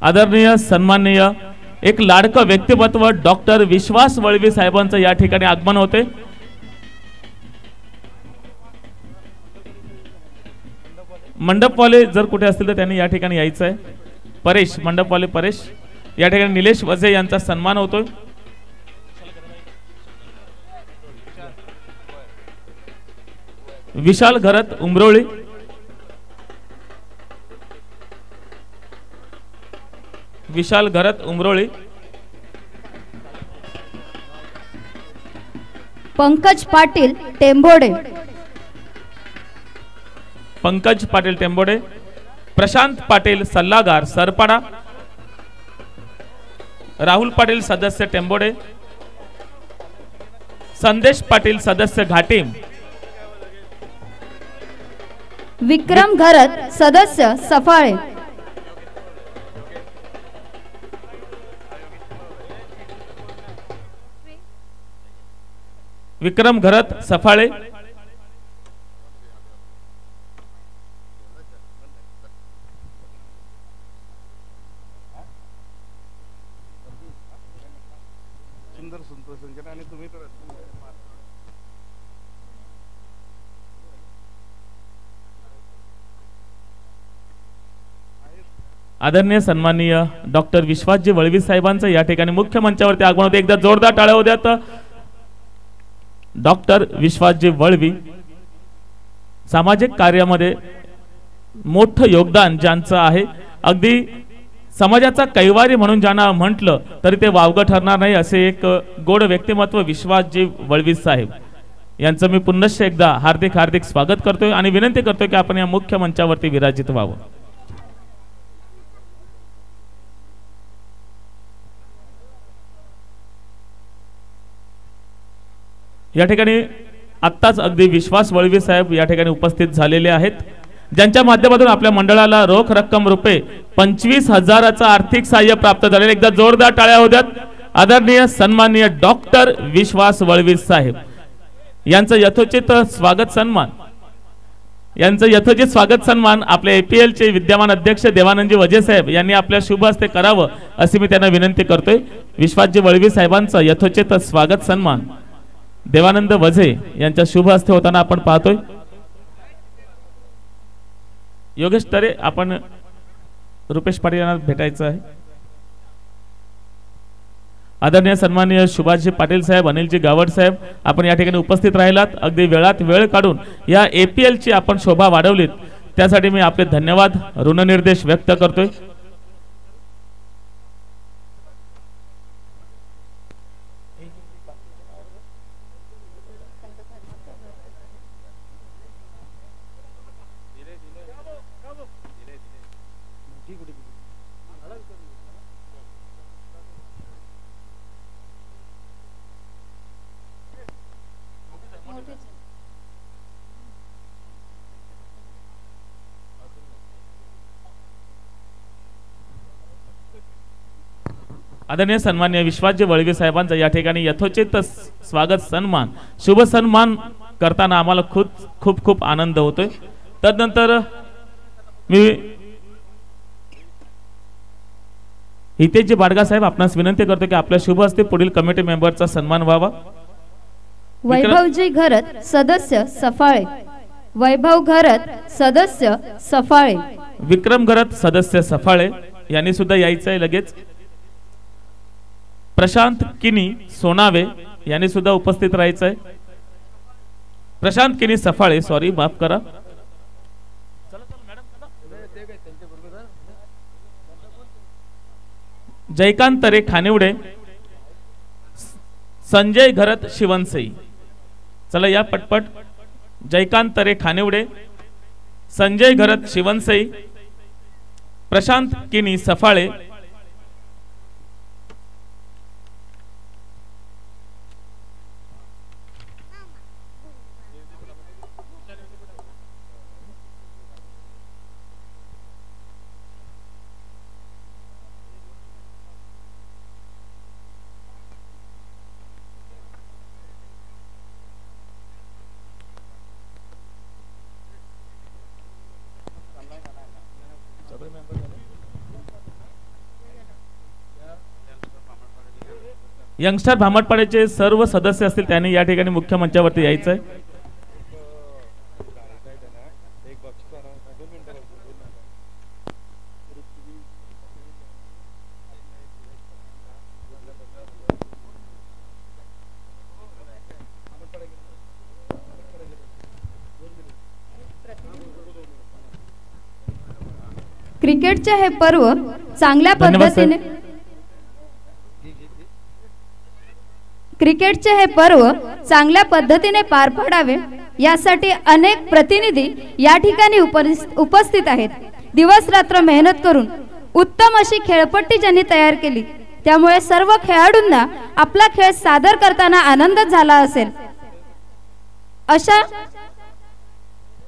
आदरणीय सन्माननीय एक लाडकं व्यक्तिमत्व डॉक्टर विश्वास वळवी साहेबांचं या ठिकाणी आगमन होते. मंडपवाले जर कुठे असतील तर त्यांनी या ठिकाणी यायचं आहे. परेश मंडपवाले परेश या ठिकाणी निलेश वझे यांचा सन्मान होतोय. विशाल घरत उमरोळी, विशाल घरत उमरोळी. पंकज पाटील टेंभोडे, पंकज पाटील टेंबोडे. प्रशांत पाटील सल्लागार सरपाडा, राहुल पाटील सदस्य टेंबोडे. संदेश पाटील सदस्य घाटीम, विक्रम घरत सदस्य सफाळे, विक्रम घरत सफाळे. आदरणीय सन्माननीय डॉक्टर विश्वासजी वळवी साहेबांचं या ठिकाणी मुख्य मंचावरती आगमन होते. एकदा जोरदार टाळ्या होऊ द्यात. डॉक्टर विश्वासजी वळवी सामाजिक कार्यामध्ये मोठं योगदान ज्यांचं आहे, अगदी समाजाचा कैवारी म्हणून ज्यांना म्हटलं तरी ते वावगं ठरणार नाही असे एक गोड व्यक्तिमत्व विश्वासजी वळवी साहेब यांचं मी पुनश्च एकदा हार्दिक हार्दिक स्वागत करतोय आणि विनंती करतोय की आपण या मुख्य मंचावरती विराजित व्हावं. या ठिकाणी आत्ताच अगदी विश्वास वळवी साहेब या ठिकाणी उपस्थित झालेले आहेत, ज्यांच्या माध्यमातून आपल्या मंडळाला रोख रक्कम रुपये 25,000चं आर्थिक सहाय्य प्राप्त झाले. एकदा जोरदार टाळ्या होऊ द्यात. आदरणीय सन्माननीय डॉक्टर विश्वास वळवी साहेब यांचं यथोचित स्वागत सन्मान आपले APL चे विद्यमान अध्यक्ष देवानंदजी वजे साहेब यांनी आपल्या शुभ हस्ते करावं अशी मी त्यांना विनंती करतोय. विश्वासजी वळवी साहेबांचं यथोचित स्वागत सन्मान देवानंद वझे यांच्या शुभ हस्ते होताना आपण पाहतोय. योगेश तरे आपण रुपेश पाटील यांना भेटायचं आहे. आदरणीय सन्माननीय सुभाषजी पाटील साहेब, अनिलजी गावड साहेब आपण या ठिकाणी उपस्थित राहिलात. अगदी वेळात वेळ काढून या APL ची आपण शोभा वाढवलीत त्यासाठी मी आपले धन्यवाद ऋणनिर्देश व्यक्त करतोय. आदरणीय सन्माननीय विश्वासजी वळवे साहेबांचा या ठिकाणी यथोचित स्वागत सन्मान शुभ सन्मान करताना आम्हाला खूप खूप खूप आनंद होतोय। तदनंतर मी हितेशजी बाडगा साहेब आपणास विनंती करतो की आपल्या शुभ हस्ते पुढील कमिटी मेंबरचा सन्मान व्हावा। वैभवजी घरत सदस्य सफाळे, वैभव घरत सदस्य सफाळे, विक्रम घरत सदस्य सफाळे यांनी सुद्धा यायचं आहे लगेच। प्रशांत किनी सोनावे यांनी सुद्धा उपस्थित राहायचं आहे। प्रशांत किनी सफाळे सॉरी माफ करा। जयकांत तरे खानिवडे, संजय घरत शिवनसई, चला या पटपट। जयकांत तरे खानिवडे, संजय घरत शिवनसई, प्रशांत किनी सफाळे, यंगस्टर भामटपाड्याचे सर्व सदस्य असतील त्यांनी या ठिकाणी मुख्य मंचावरती यायचं आहे। क्रिकेटचे हे पर्व चांगल्या पद्धतीने क्रिकेटचे हे पर्व चांगल्या पद्धतीने पार पाडावे यासाठी अनेक प्रतिनिधी या ठिकाणी उपस्थित आहेत। दिवस रात्र मेहनत करून उत्तम अशी खेळपट्टी ज्यांनी तयार केली त्यामुळे सर्व खेळाडूंना आपला खेळ सादर करताना आनंद झाला असेल। अशा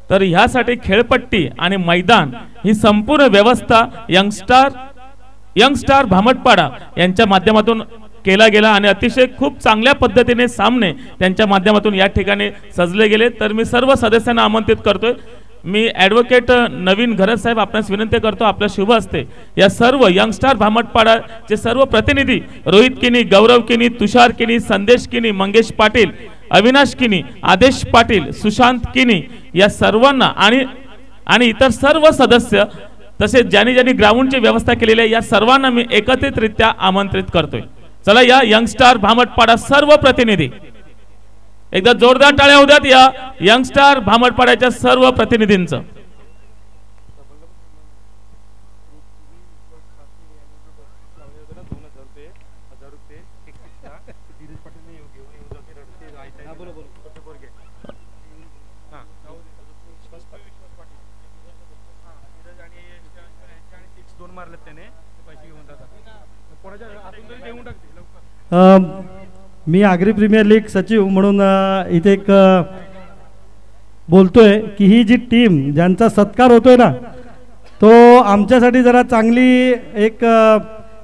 तर ह्यासाठी खेळपट्टी आणि मैदान ही संपूर्ण व्यवस्था यंगस्टार भामटपाडा यांच्या माध्यमातून केला गेला आणि अतिशय खूप चांगल्या पद्धतीने सामने त्यांच्या माध्यमातून या ठिकाणी सजले गेले। तर मी सर्व सदस्यांना आमंत्रित करतोय। मी ॲडव्होकेट नवीन घरत साहेब आपणास विनंती करतो आपल्या शुभ हस्ते या सर्व यंगस्टार भामटपाडाचे सर्व प्रतिनिधी रोहित किनी, गौरव किनी, तुषार किनी, संदेश किनी, मंगेश पाटील, अविनाश किनी, आदेश पाटील, सुशांत किनी या सर्वांना आणि इतर सर्व सदस्य तसेच ज्यांनी ज्यांनी ग्राउंडची व्यवस्था केलेली आहे या सर्वांना मी एकत्रितरित्या आमंत्रित करतोय। चला या यंगस्टार भामटपाडा सर्व प्रतिनिधी एकदा जोरदार टाळ्या होऊ द्यात या यंगस्टार भामटपाड्याच्या सर्व प्रतिनिधींचं। मी आगरी प्रीमियर लीग सचिव म्हणून इथे एक बोलतोय की ही जी टीम ज्यांचा सत्कार होतोय ना तो आमच्यासाठी जरा चांगली एक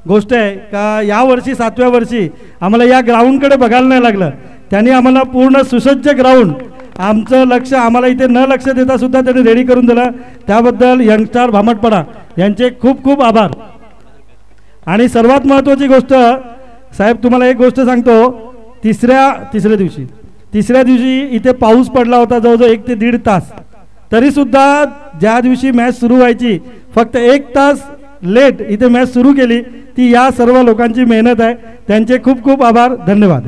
गोष्ट आहे का या वर्षी 7व्या वर्षी आम्हाला या ग्राउंडकडे बघायला नाही लागलं। त्यांनी आम्हाला पूर्ण सुसज्ज ग्राउंड आमचं लक्ष आम्हाला इथे न लक्ष देता सुद्धा त्यांनी रेडी करून दिलं त्याबद्दल यंगस्टार भामटपाडा यांचे खूप खूप आभार। आणि सर्वात महत्त्वाची गोष्ट साहेब तुम्हाला एक गोष्ट सांगतो तिसऱ्या दिवशी इथे पाऊस पडला होता जवळजवळ 1 ते 1.5 तास तरी सुद्धा ज्या दिवशी मॅच सुरू व्हायची फक्त 1 तास लेट इथे मॅच सुरू केली ती या सर्व लोकांची मेहनत आहे। त्यांचे खूप खूप आभार धन्यवाद।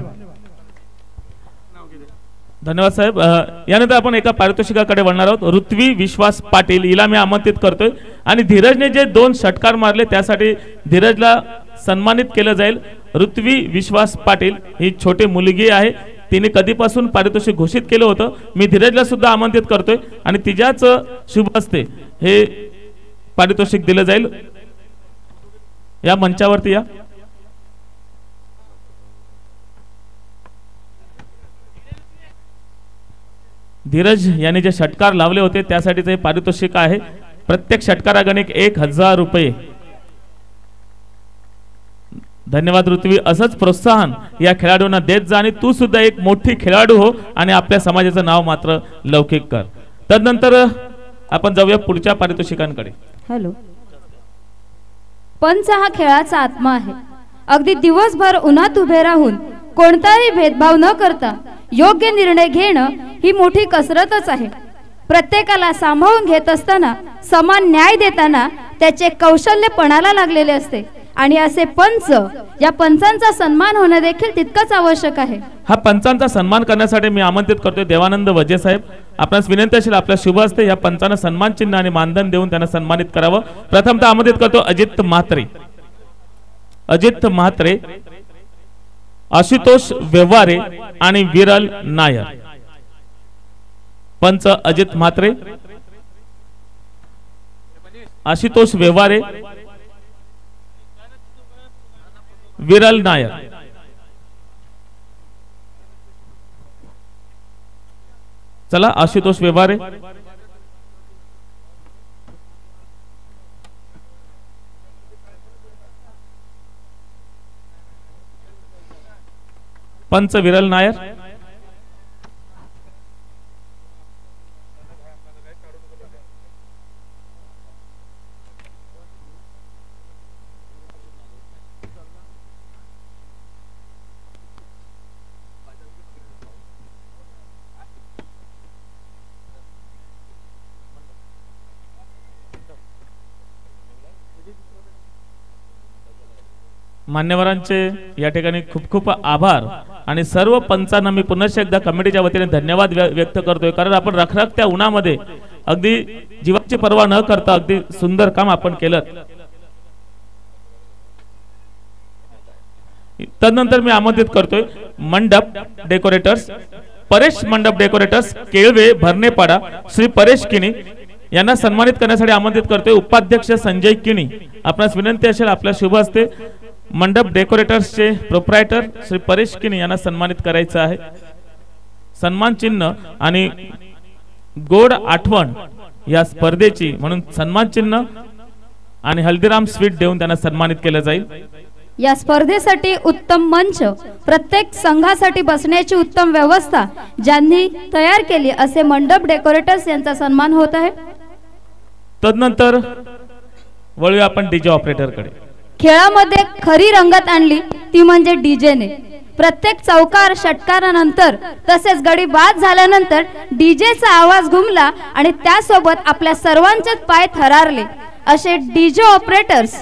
धन्यवाद साहेब। यानंतर आपण एका पारितोषिकाकडे वळणार आहोत। ऋत्वी विश्वास पाटील हिला मी आमंत्रित करतोय आणि धीरजने जे 2 षटकार मारले त्यासाठी धीरजला सन्मानित केलं जाईल। ऋत्वी विश्वास पाटील ही छोटी मुलगी आहे तिने कधीपासून पारितोषिक घोषित केलं होतं। मी धीरजला सुद्धा आमंत्रित करतोय आणि तिच्याच शुभ हस्ते हे पारितोषिक दिलं जाईल। या मंचावरती या। धीरज यांनी जे षटकार लावले होते त्यासाठीचे पारितोषिक आहे। प्रत्येक षटकारागणिक 1000 रुपये। धन्यवाद ऋत्वी. असंच प्रोत्साहन या खेळाडूंना देत जा आणि तू सुद्धा एक मोठी खेळाडू हो आणि आपल्या समाजाचं नाव मात्र लौकिक कर. तदनंतर आपण जाऊया पुढच्या पारितोषिकांकडे. हॅलो. पंच हा खेळाचा आत्मा आहे. अगदी दिवसभर उन्हात उभे राहून कोणताही भेदभाव न करता योग्य निर्णय घेणं ही मोठी कसरतच आहे. प्रत्येकाला सांभाळून घेत असताना समान न्याय देताना त्याचे कौशल्य पणाला लागलेले असते आणि असे पंच, या पंचांचा सन्मान होणं देखील तितकंच आवश्यक आहे. हा पंचांचा सन्मान करण्यासाठी मी आमंत्रित करतोय देवानंद वजे साहेब. आपणास विनंती असेल आपल्या शुभ हस्ते या पंचांना सन्मान चिन्ह आणि मानधन देऊन त्यांना सन्मानित करावं. प्रथमतः आमंत्रित करतो अजित म्हात्रे, अजित म्हात्रे, आशुतोष व्यवहारे आणि विरल नायर. पंच अजित म्हात्रे, आशुतोष व्यवहारे, विरल नायर. चला आशुतोष व्यवहारे, पंच विरल नायर, मान्यवरांचे या ठिकाणी खूप खूप आभार आणि सर्व पंचांना मी पुन्हा एकदा कमिटीच्या वतीने धन्यवाद व्यक्त करतोय. कारण आपण रखरखत्या उन्हामध्ये अगदी जीवाची पर्वा न करता अगदी सुंदर काम आपण केलं. तदनंतर मी आमंत्रित करतोय मंडप डेकोरेटर्स, परेश मंडप डेकोरेटर्स केळवे भरणेपाडा श्री परेश किणी यांना सन्मानित करण्यासाठी आमंत्रित करतोय. उपाध्यक्ष संजय किणी. आपणास विनंती असेल आपल्या शुभ हस्ते मंडप डेकोरेटर्सचे प्रोप्रायटर श्री परेश किणी यांना सन्मानित करायचं आहे. सन्मान चिन्ह आणि गोड आठवण या स्पर्धेची म्हणून सन्मान चिन्ह आणि हल्दीराम स्वीट देऊन त्यांना सन्मानित केलं जाईल. या स्पर्धेसाठी उत्तम मंच, प्रत्येक संघासाठी बसण्याची उत्तम व्यवस्था ज्यांनी तयार केली असे मंडप डेकोरेटर्स यांचा सन्मान होत आहे. तदनंतर वळूया आपण डीजे ऑपरेटरकडे. खेळामध्ये खरी रंगत आणली ती म्हणजे डीजेने. प्रत्येक चौकार षटकारानंतर तसेच गडी बाद झाल्यानंतर डीजेचा आवाज घुमला आणि त्यासोबत आपल्या सर्वांचेच पाय थरारले. असे डीजे ऑपरेटर्स,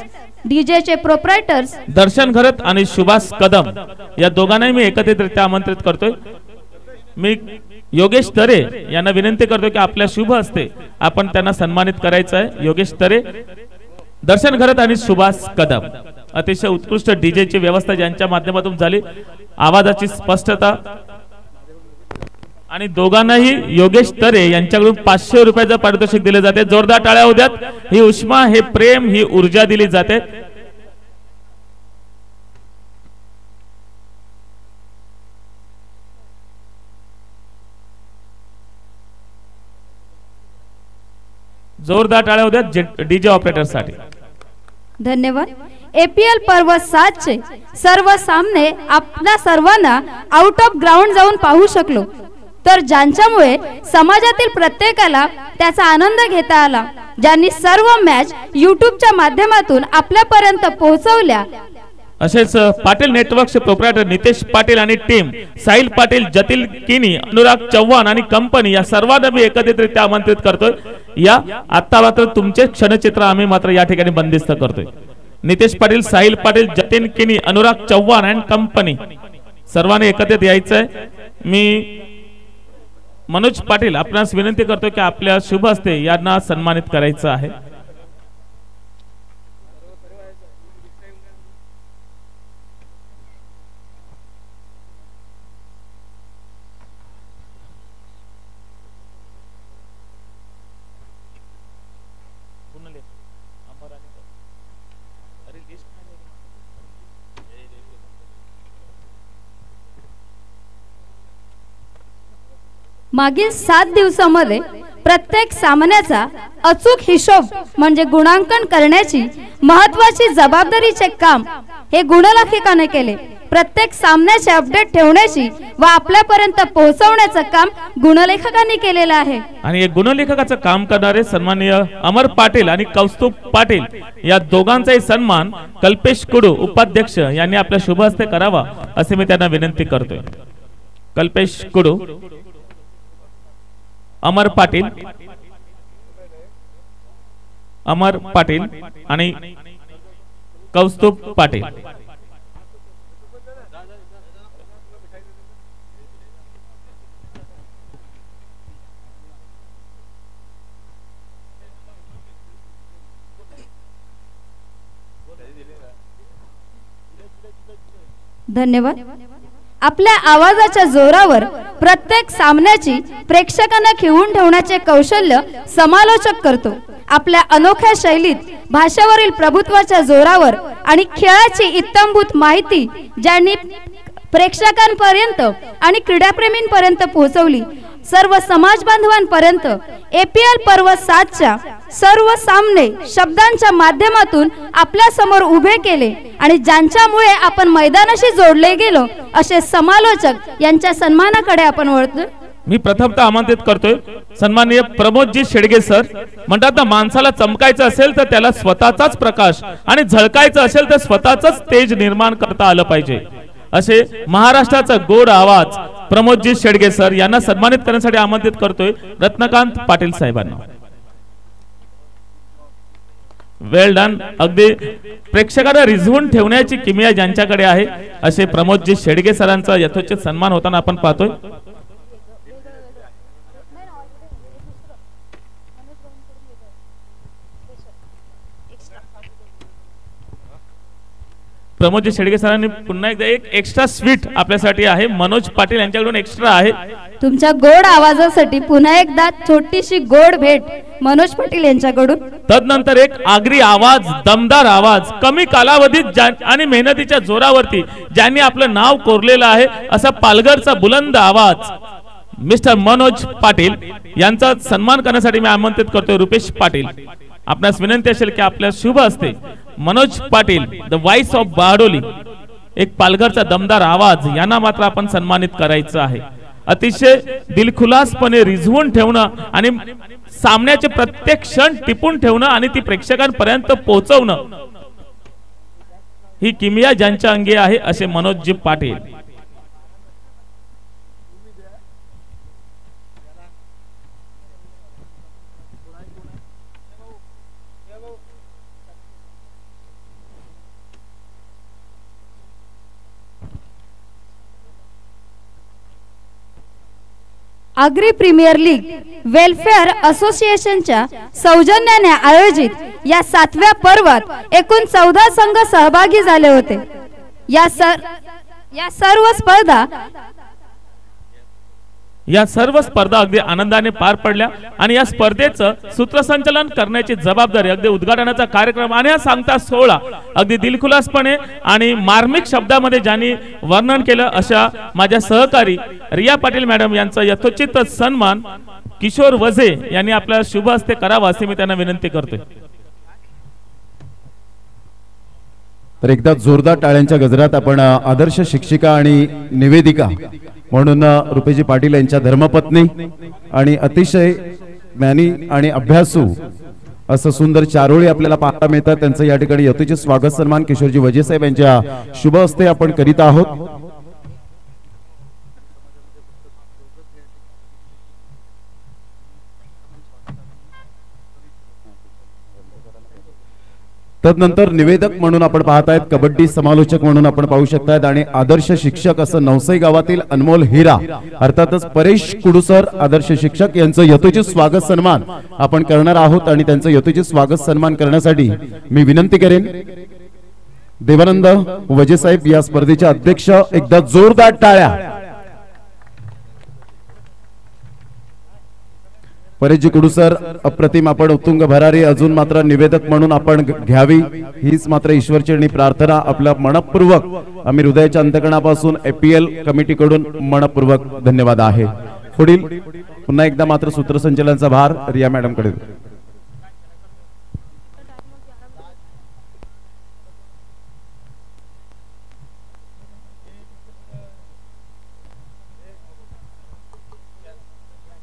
डीजेचे प्रोप्रायटर्स दर्शन घरत आणि सुभाष कदम या दोघांनाही मी एकत्रितरित्या आमंत्रित करतोय. मी योगेश तरे यांना विनंती करतोय की आपल्या शुभ हस्ते आपण त्यांना सन्मानित करायचं आहे. योगेश तरे, दर्शन घरत आणि सुभाष कदम. अतिशय उत्कृष्ट डीजेची व्यवस्था ज्यांच्या माध्यमातून झाली, आवाजाची स्पष्टता आणि दोघांनाही योगेश तरे यांच्याकडून 500 रुपयाचं पारितोषिक दिले जाते. जोरदार टाळ्या होऊ द्यात. ही उष्मा, हे प्रेम, ही ऊर्जा दिली जाते. जोरदार टाळ्या होऊ द्यात डीजे ऑपरेटर साठी. धन्यवाद. एपीएल पर्व 7 चे सर्व सामने आपल्या सर्वांना आउट ऑफ ग्राउंड जाऊन पाहू शकलो. तर ज्यांच्यामुळे समाजातील प्रत्येकाला त्याचा आनंद घेता आला, ज्यांनी सर्व मॅच युट्यूबच्या माध्यमातून आपल्यापर्यंत पोहोचवल्या, असेच पाटील नेटवर्कचे प्रोप्रायटर नितेश पाटील आणि टीम, साहिल पाटील, जतिल किनी, अनुराग चव्हाण आणि कंपनी या सर्वांना मी एकत्रितरित्या आमंत्रित करतोय. या आता मात्र तुमचे क्षणचित्र आम्ही मात्र या ठिकाणी बंदिस्त करतोय. नितेश पाटील, साहिल पाटील, जतिन किनी, अनुराग चव्हाण अँड कंपनी सर्वांनी एकत्रित यायचंय. मी मनोज पाटील आपणास विनंती करतो की आपल्या शुभ हस्ते यांना सन्मानित करायचं आहे. मागील 7 दिवसांमध्ये प्रत्येक सामन्याचा अचूक हिशोब म्हणजे गुणांकन करण्याची महत्त्वाची जबाबदारीचे काम हे गुणलेखकाने केले. प्रत्येक सामन्याचे अपडेट ठेवण्याची व आपल्यापर्यंत पोहोचवण्याचं काम गुणलेखकांनी केलेलं आहे. आणि एक गुणलेखकाचं काम करणारे सन्माननीय अमर पाटील आणि कौस्तुभ पाटील या दोघांचाही सन्मान कल्पेश कुडू उपाध्यक्ष यांनी आपल्या शुभ हस्ते करावा असे मी त्यांना विनंती करतोय. कल्पेश कुडू, अमर पाटील आणि कौस्तुभ पाटील. धन्यवाद. आपल्या आवाजाच्या जोरावर प्रत्येक सामन्याची प्रेक्षकांना खिळवून ठेवण्याचे कौशल्य समालोचक करतो. आपल्या अनोख्या शैलीत भाषेवरील प्रभुत्वाच्या जोरावर आणि खेळाची इत्तमभूत माहिती ज्यांनी प्रेक्षकांपर्यंत आणि क्रीडाप्रेमींपर्यंत पोहोचवली, सर्व समाज बांधवांपर्यंत APL पर्व 7च्या सर्व सामने शब्दांच्या माध्यमातून आपल्या समोर उभे केले आणि ज्यांच्यामुळे आपण मैदानाशी जोडले गेलो असे समालोचक यांच्या सन्मानाकडे आपण वळतो. मी प्रथमतः आमंत्रित करतोय सन्माननीय प्रमोदजी शेडगे सर. म्हणतात ना, माणसाला चमकायचं असेल तर त्याला स्वतःचाच प्रकाश आणि झळकायचं असेल तर स्वतःच तेज निर्माण करता आलं पाहिजे. असे महाराष्ट्राचा गोड आवाज प्रमोदजी शेडगे सर यांना सन्मानित करण्यासाठी आमंत्रित करतोय रत्नकांत पाटील साहेबांना. वेल डन. अगदी प्रेक्षकांना रिझवून ठेवण्याची किमया ज्यांच्याकडे आहे असे प्रमोदजी शेडगे सरांचा यथोचित सन्मान होताना आपण पाहतोय. प्रमोदजी शेडगे सरांनी पुन्हा एकदा एक एक्स्ट्रा स्वीट आपल्यासाठी आहे. मनोज पाटील यांच्याकडून एक्स्ट्रा आहे. तुमच्या गोड आवाजासाठी पुन्हा एकदा छोटीशी गोड भेट मनोज पाटील यांच्याकडून. तदनंतर एक आगरी आवाज, दमदार आवाज, कमी कालावधीत आणि मेहनतीच्या जोरावरती ज्यांनी आपलं नाव कोरलेलं आहे असा पालघरचा बुलंद आवाज मिस्टर मनोज पाटील यांचा सन्मान करण्यासाठी मी आमंत्रित करतोय रुपेश पाटील. आपणास विनंती असेल की आपल्या शुभ हस्ते Manoj Patil, the voice of Bardoli, एक पालघरचा दमदार आवाज यांना मात्र आपण सन्मानित करायचं आहे. अतिशय दिलखुलासपणे रिझवून ठेवणं आणि सामन्याचे प्रत्येक क्षण टिपून ठेवणं आणि ती प्रेक्षकांपर्यंत पोहोचवणं ही किमया ज्यांच्या अंगी आहे असे Manoj ji Patil. Agri premier league welfare असोसिएशनच्या सौजन्याने आयोजित या 7व्या पर्वात एकूण 14 संघ सहभागी झाले होते. या सर्व स्पर्धा अगदी आनंदाने पार पडल्या आणि या स्पर्धेचं सूत्रसंचालन करण्याची जबाबदारी, अगदी उद्घाटनाचा कार्यक्रम आणि हा सांगता सोहळा अगदी दिलखुलासपणे आणि मार्मिक शब्दामध्ये ज्यांनी वर्णन केलं अशा माझ्या सहकारी रिया पाटील मॅडम यांचा यथोचित सन्मान किशोर वझे यांनी आपल्या शुभ हस्ते करावा असे मी त्यांना विनंती करतोय. तर एकदा जोरदार टाळ्यांच्या गजरात आपण आदर्श शिक्षिका आणि निवेदिका म्हणून रुपेजी पाटील यांच्या धर्मपत्नी आणि अतिशय ज्ञानी आणि अभ्यासू असं सुंदर चारोळी आपल्याला पाहायला मिळतात. त्यांचं या ठिकाणी यथोचित स्वागत सन्मान किशोरजी वजे साहेब यांच्या शुभ हस्ते आपण करीत आहोत. तदनंतर निवेदक म्हणून आपण पाहतायत, कबड्डी समालोचक म्हणून आपण पाहू शकतायत आणि आदर्श शिक्षक असं नवसई गावातील अनमोल हिरा अर्थातच परेश कुडूसर आदर्श शिक्षक यांचं यथोचित स्वागत सन्मान आपण करणार आहोत. आणि त्यांचं यथोचित स्वागत सन्मान करण्यासाठी मी विनंती करेन देवानंद वजे साहेब या स्पर्धेचे अध्यक्ष. एकदा जोरदार टाळ्या. परेशजी कुडूसर अप्रतिम, आपण उत्तुंग भरारी अजून मात्र निवेदक म्हणून आपण घ्यावी हीच मात्र ईश्वरचरणी प्रार्थना. आपला मनपूर्वक आम्ही हृदयाच्या अंतकणापासून APL कमिटीकडून मनपूर्वक धन्यवाद आहे. पुढील पुन्हा एकदा मात्र सूत्रसंचालनाचा भार रिया मॅडम कडे.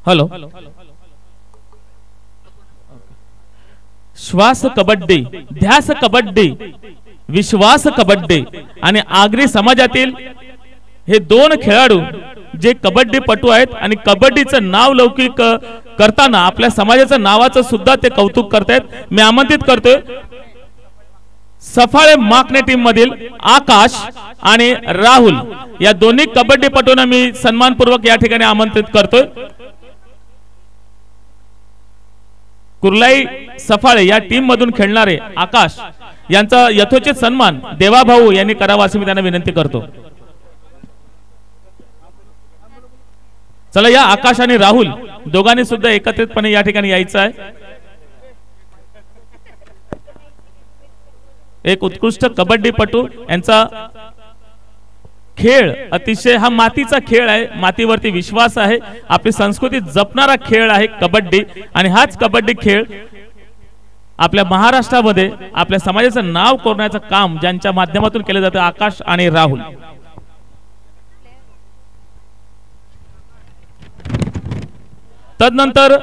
हॅलो. श्वास कबड्डी, ध्यास कबड्डी, विश्वास कबड्डी आणि आगरी समाजातील हे दोन खेळाडू जे कबड्डीपटू आहेत आणि कबड्डीचं नाव लौकिक करताना आपल्या समाजाचं नावाचं सुद्धा ते कौतुक करतायत. मी आमंत्रित करतोय सफाळे माकणे टीम मधील आकाश आणि राहुल या दोन्ही कबड्डीपटूंना मी सन्मानपूर्वक या ठिकाणी आमंत्रित करतोय. कुर्लाई सफाळे या टीम मधून खेळणारे आकाश यांचा यथोचित सन्मान देवाभाऊ यांनी करावा अशी मी त्यांना विनंती करतो. चला या आकाश आणि राहुल दोघांनी सुद्धा एकत्रितपणे या ठिकाणी यायचं आहे. एक उत्कृष्ट कबड्डीपटू यांचा खेळ अतिशय हा मातीचा खेळ आहे, मातीवरती विश्वास आहे, आपली संस्कृती जपणारा खेळ आहे कबड्डी. आणि हाच कबड्डी खेळ आपल्या महाराष्ट्रामध्ये आपल्या समाजाचं नाव कोरण्याचं काम ज्यांच्या माध्यमातून केलं जातं आकाश आणि राहुल. तदनंतर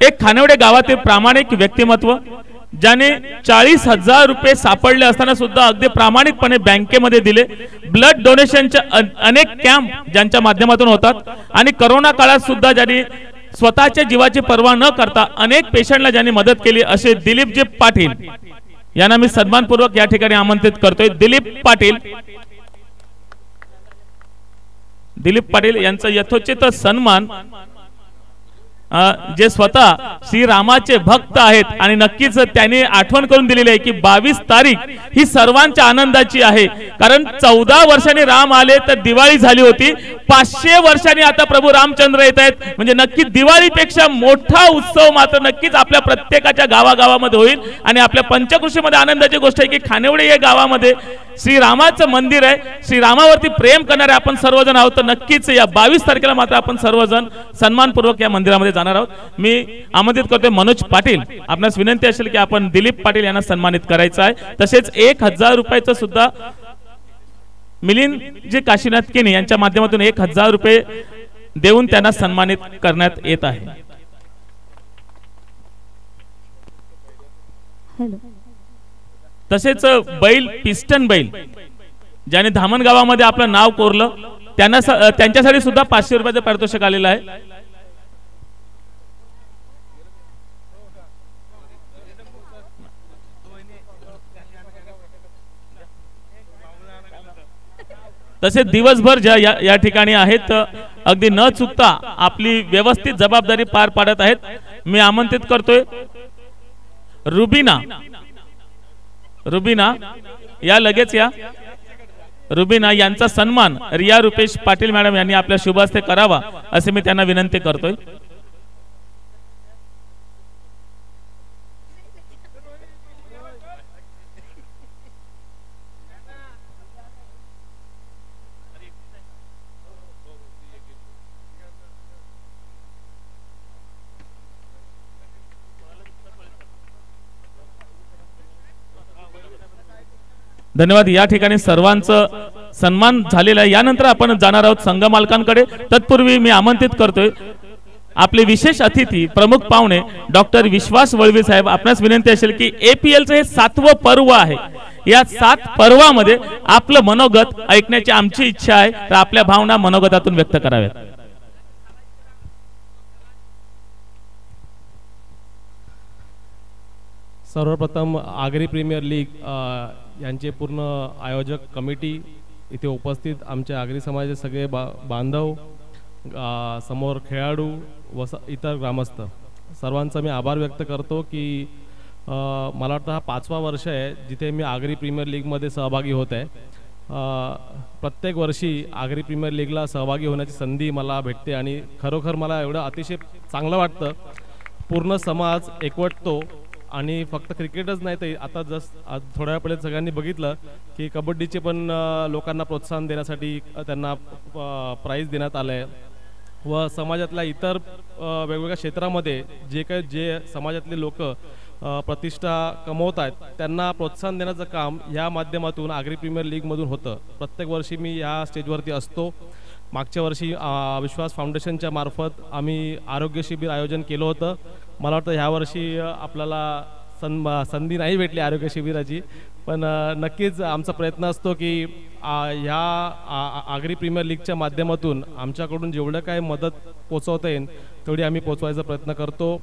एक खानिवडे गावातील प्रामाणिक व्यक्तिमत्व ज्याने 40,000 रुपये सापडले असताना सुद्धा अगदी प्रामाणिकपणे बँकेमध्ये दिले. ब्लड डोनेशनचे अनेक कॅम्प ज्यांच्या माध्यमातून होतात आणि करोना काळात सुद्धा ज्यांनी स्वतःच्या जीवाची पर्वा न करता अनेक पेशंटला ज्यांनी मदत केली असे दिलीपजी पाटील यांना मी सन्मानपूर्वक या ठिकाणी आमंत्रित करतोय. दिलीप पाटील यांचा यथोचित सन्मान जे स्वतः श्रीरामाचे भक्त आहेत आणि नक्कीच त्यांनी आठवण करून दिलेली आहे की 22 तारीख ही सर्वांच्या आनंदाची आहे. कारण 14 वर्षांनी राम आले तर दिवाळी झाली होती, 500 वर्षांनी आता प्रभू रामचंद्र येत आहेत, म्हणजे नक्की दिवाळीपेक्षा मोठा उत्सव मात्र नक्कीच आपल्या प्रत्येकाच्या गावागावामध्ये होईल. आणि आपल्या पंचकृषीमध्ये आनंदाची गोष्ट आहे की खानिवडे या गावामध्ये श्रीरामाचं मंदिर आहे, श्रीरामावरती प्रेम करणारे आपण सर्वजण आहोत. तर नक्कीच या 22 तारखेला मात्र आपण सर्वजण सन्मानपूर्वक या मंदिरामध्ये जाणार आहोत. मी आमंत्रित करतोय मनोज पाटील, आपणास विनंती असेल की आपण दिलीप पाटील यांना सन्मानित करायचं आहे. तसेच 1,000 रुपयाचं सुद्धा मिलिंदजी काशीनाथ केनी यांच्या माध्यमातून 1,000 रुपये देऊन त्यांना सन्मानित करण्यात येत आहे. तसेच बैल पिस्टन बैल ज्याने धामण गावामध्ये आपलं नाव कोरलं त्यांच्यासाठी सुद्धा 500 रुपयाचं पारितोषिक आलेलं आहे. तसे दिवसभर ज्या या ठिकाणी आहेत अगदी न चुकता आपली व्यवस्थित जबाबदारी पार पाडत आहेत. मी आमंत्रित करतोय रुबीना या लगेच या. रुबीना यांचा सन्मान रिया रुपेश पाटील मॅडम यांनी आपल्या शुभ हस्ते करावा असे मी त्यांना विनंती करतोय. धन्यवाद. या ठिकाणी सर्वांचं सन्मान झालेला आहे. यानंतर आपण जाणार आहोत संघ मालकांकडे. तत्पूर्वी मी आमंत्रित करतोय आपले विशेष अतिथी प्रमुख पाहुणे डॉक्टर विश्वास वळवी साहेब. आपणास विनंती असेल की APLचं हे 7वं पर्व आहे. या 7 पर्वामध्ये आपलं मनोगत ऐकण्याची आमची इच्छा आहे, तर आपल्या भावना मनोगतातून व्यक्त कराव्यात. सर्वप्रथम आगरी प्रीमियर लीग यांचे पूर्ण आयोजक कमिटी, इथे उपस्थित आमचे आगरी समाजाचे सगळे बांधव, समोर खेळाडू व इतर ग्रामस्थ सर्वांचा मी आभार व्यक्त करतो की मला वाटतं हा 5वा वर्ष आहे जिथे मी आगरी प्रीमियर लीगमध्ये सहभागी होत आहे. प्रत्येक वर्षी आगरी प्रीमियर लीगला सहभागी होण्याची संधी मला भेटते आणि खरोखर मला एवढं अतिशय चांगलं वाटतं. पूर्ण समाज एकवटतो आणि फक्त क्रिकेटच नाही तर आता आज थोड्या वेळ पहिले सगळ्यांनी बघितलं की कबड्डीचे पण लोकांना प्रोत्साहन देण्यासाठी त्यांना प्राईज देण्यात आलं आहे व समाजातल्या इतर वेगवेगळ्या क्षेत्रामध्ये जे समाजातले लोक प्रतिष्ठा कमवत आहेत त्यांना प्रोत्साहन देण्याचं काम या माध्यमातून आगरी प्रीमियर लीगमधून होतं. प्रत्येक वर्षी मी या स्टेजवरती असतो. मागच्या वर्षी विश्वास फाउंडेशनच्या मार्फत आम्ही आरोग्य शिबिर आयोजन केलं होतं. मला वाटतं ह्या वर्षी आपल्याला संधी नाही भेटली आरोग्य शिबिराची, पण नक्कीच आमचा प्रयत्न असतो की ह्या आगरी प्रीमियर लीगच्या माध्यमातून आमच्याकडून जेवढं काय मदत पोचवता येईल तेवढी आम्ही पोचवायचा प्रयत्न करतो.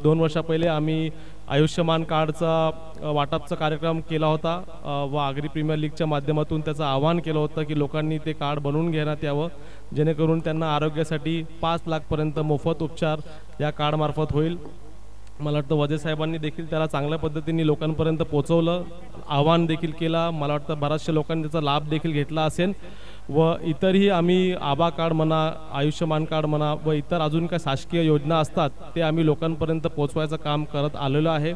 दोन वर्षा पहिले आम्ही आयुष्यमान कार्डचा वाटपचा कार्यक्रम केला होता व आगरी प्रीमियर लीगच्या माध्यमातून त्याचं आवाहन केलं होतं की लोकांनी ते कार्ड बनवून घेण्यात यावं, जेणेकरून त्यांना आरोग्यासाठी 5 लाखपर्यंत मोफत उपचार या कार्डमार्फत होईल. मला वाटतं वजे साहेबांनी देखील त्याला चांगल्या पद्धतीने लोकांपर्यंत पोहोचवलं, आवाहन देखील केला. मला वाटतं बऱ्याचशा लोकांनी त्याचा लाभ देखील घेतला असेल व इतरही आम्ही आबा कार्ड म्हणा, आयुष्यमान कार्ड म्हणा व इतर अजून काय शासकीय योजना असतात ते आम्ही लोकांपर्यंत पोहोचवायचं काम करत आलेलो आहे.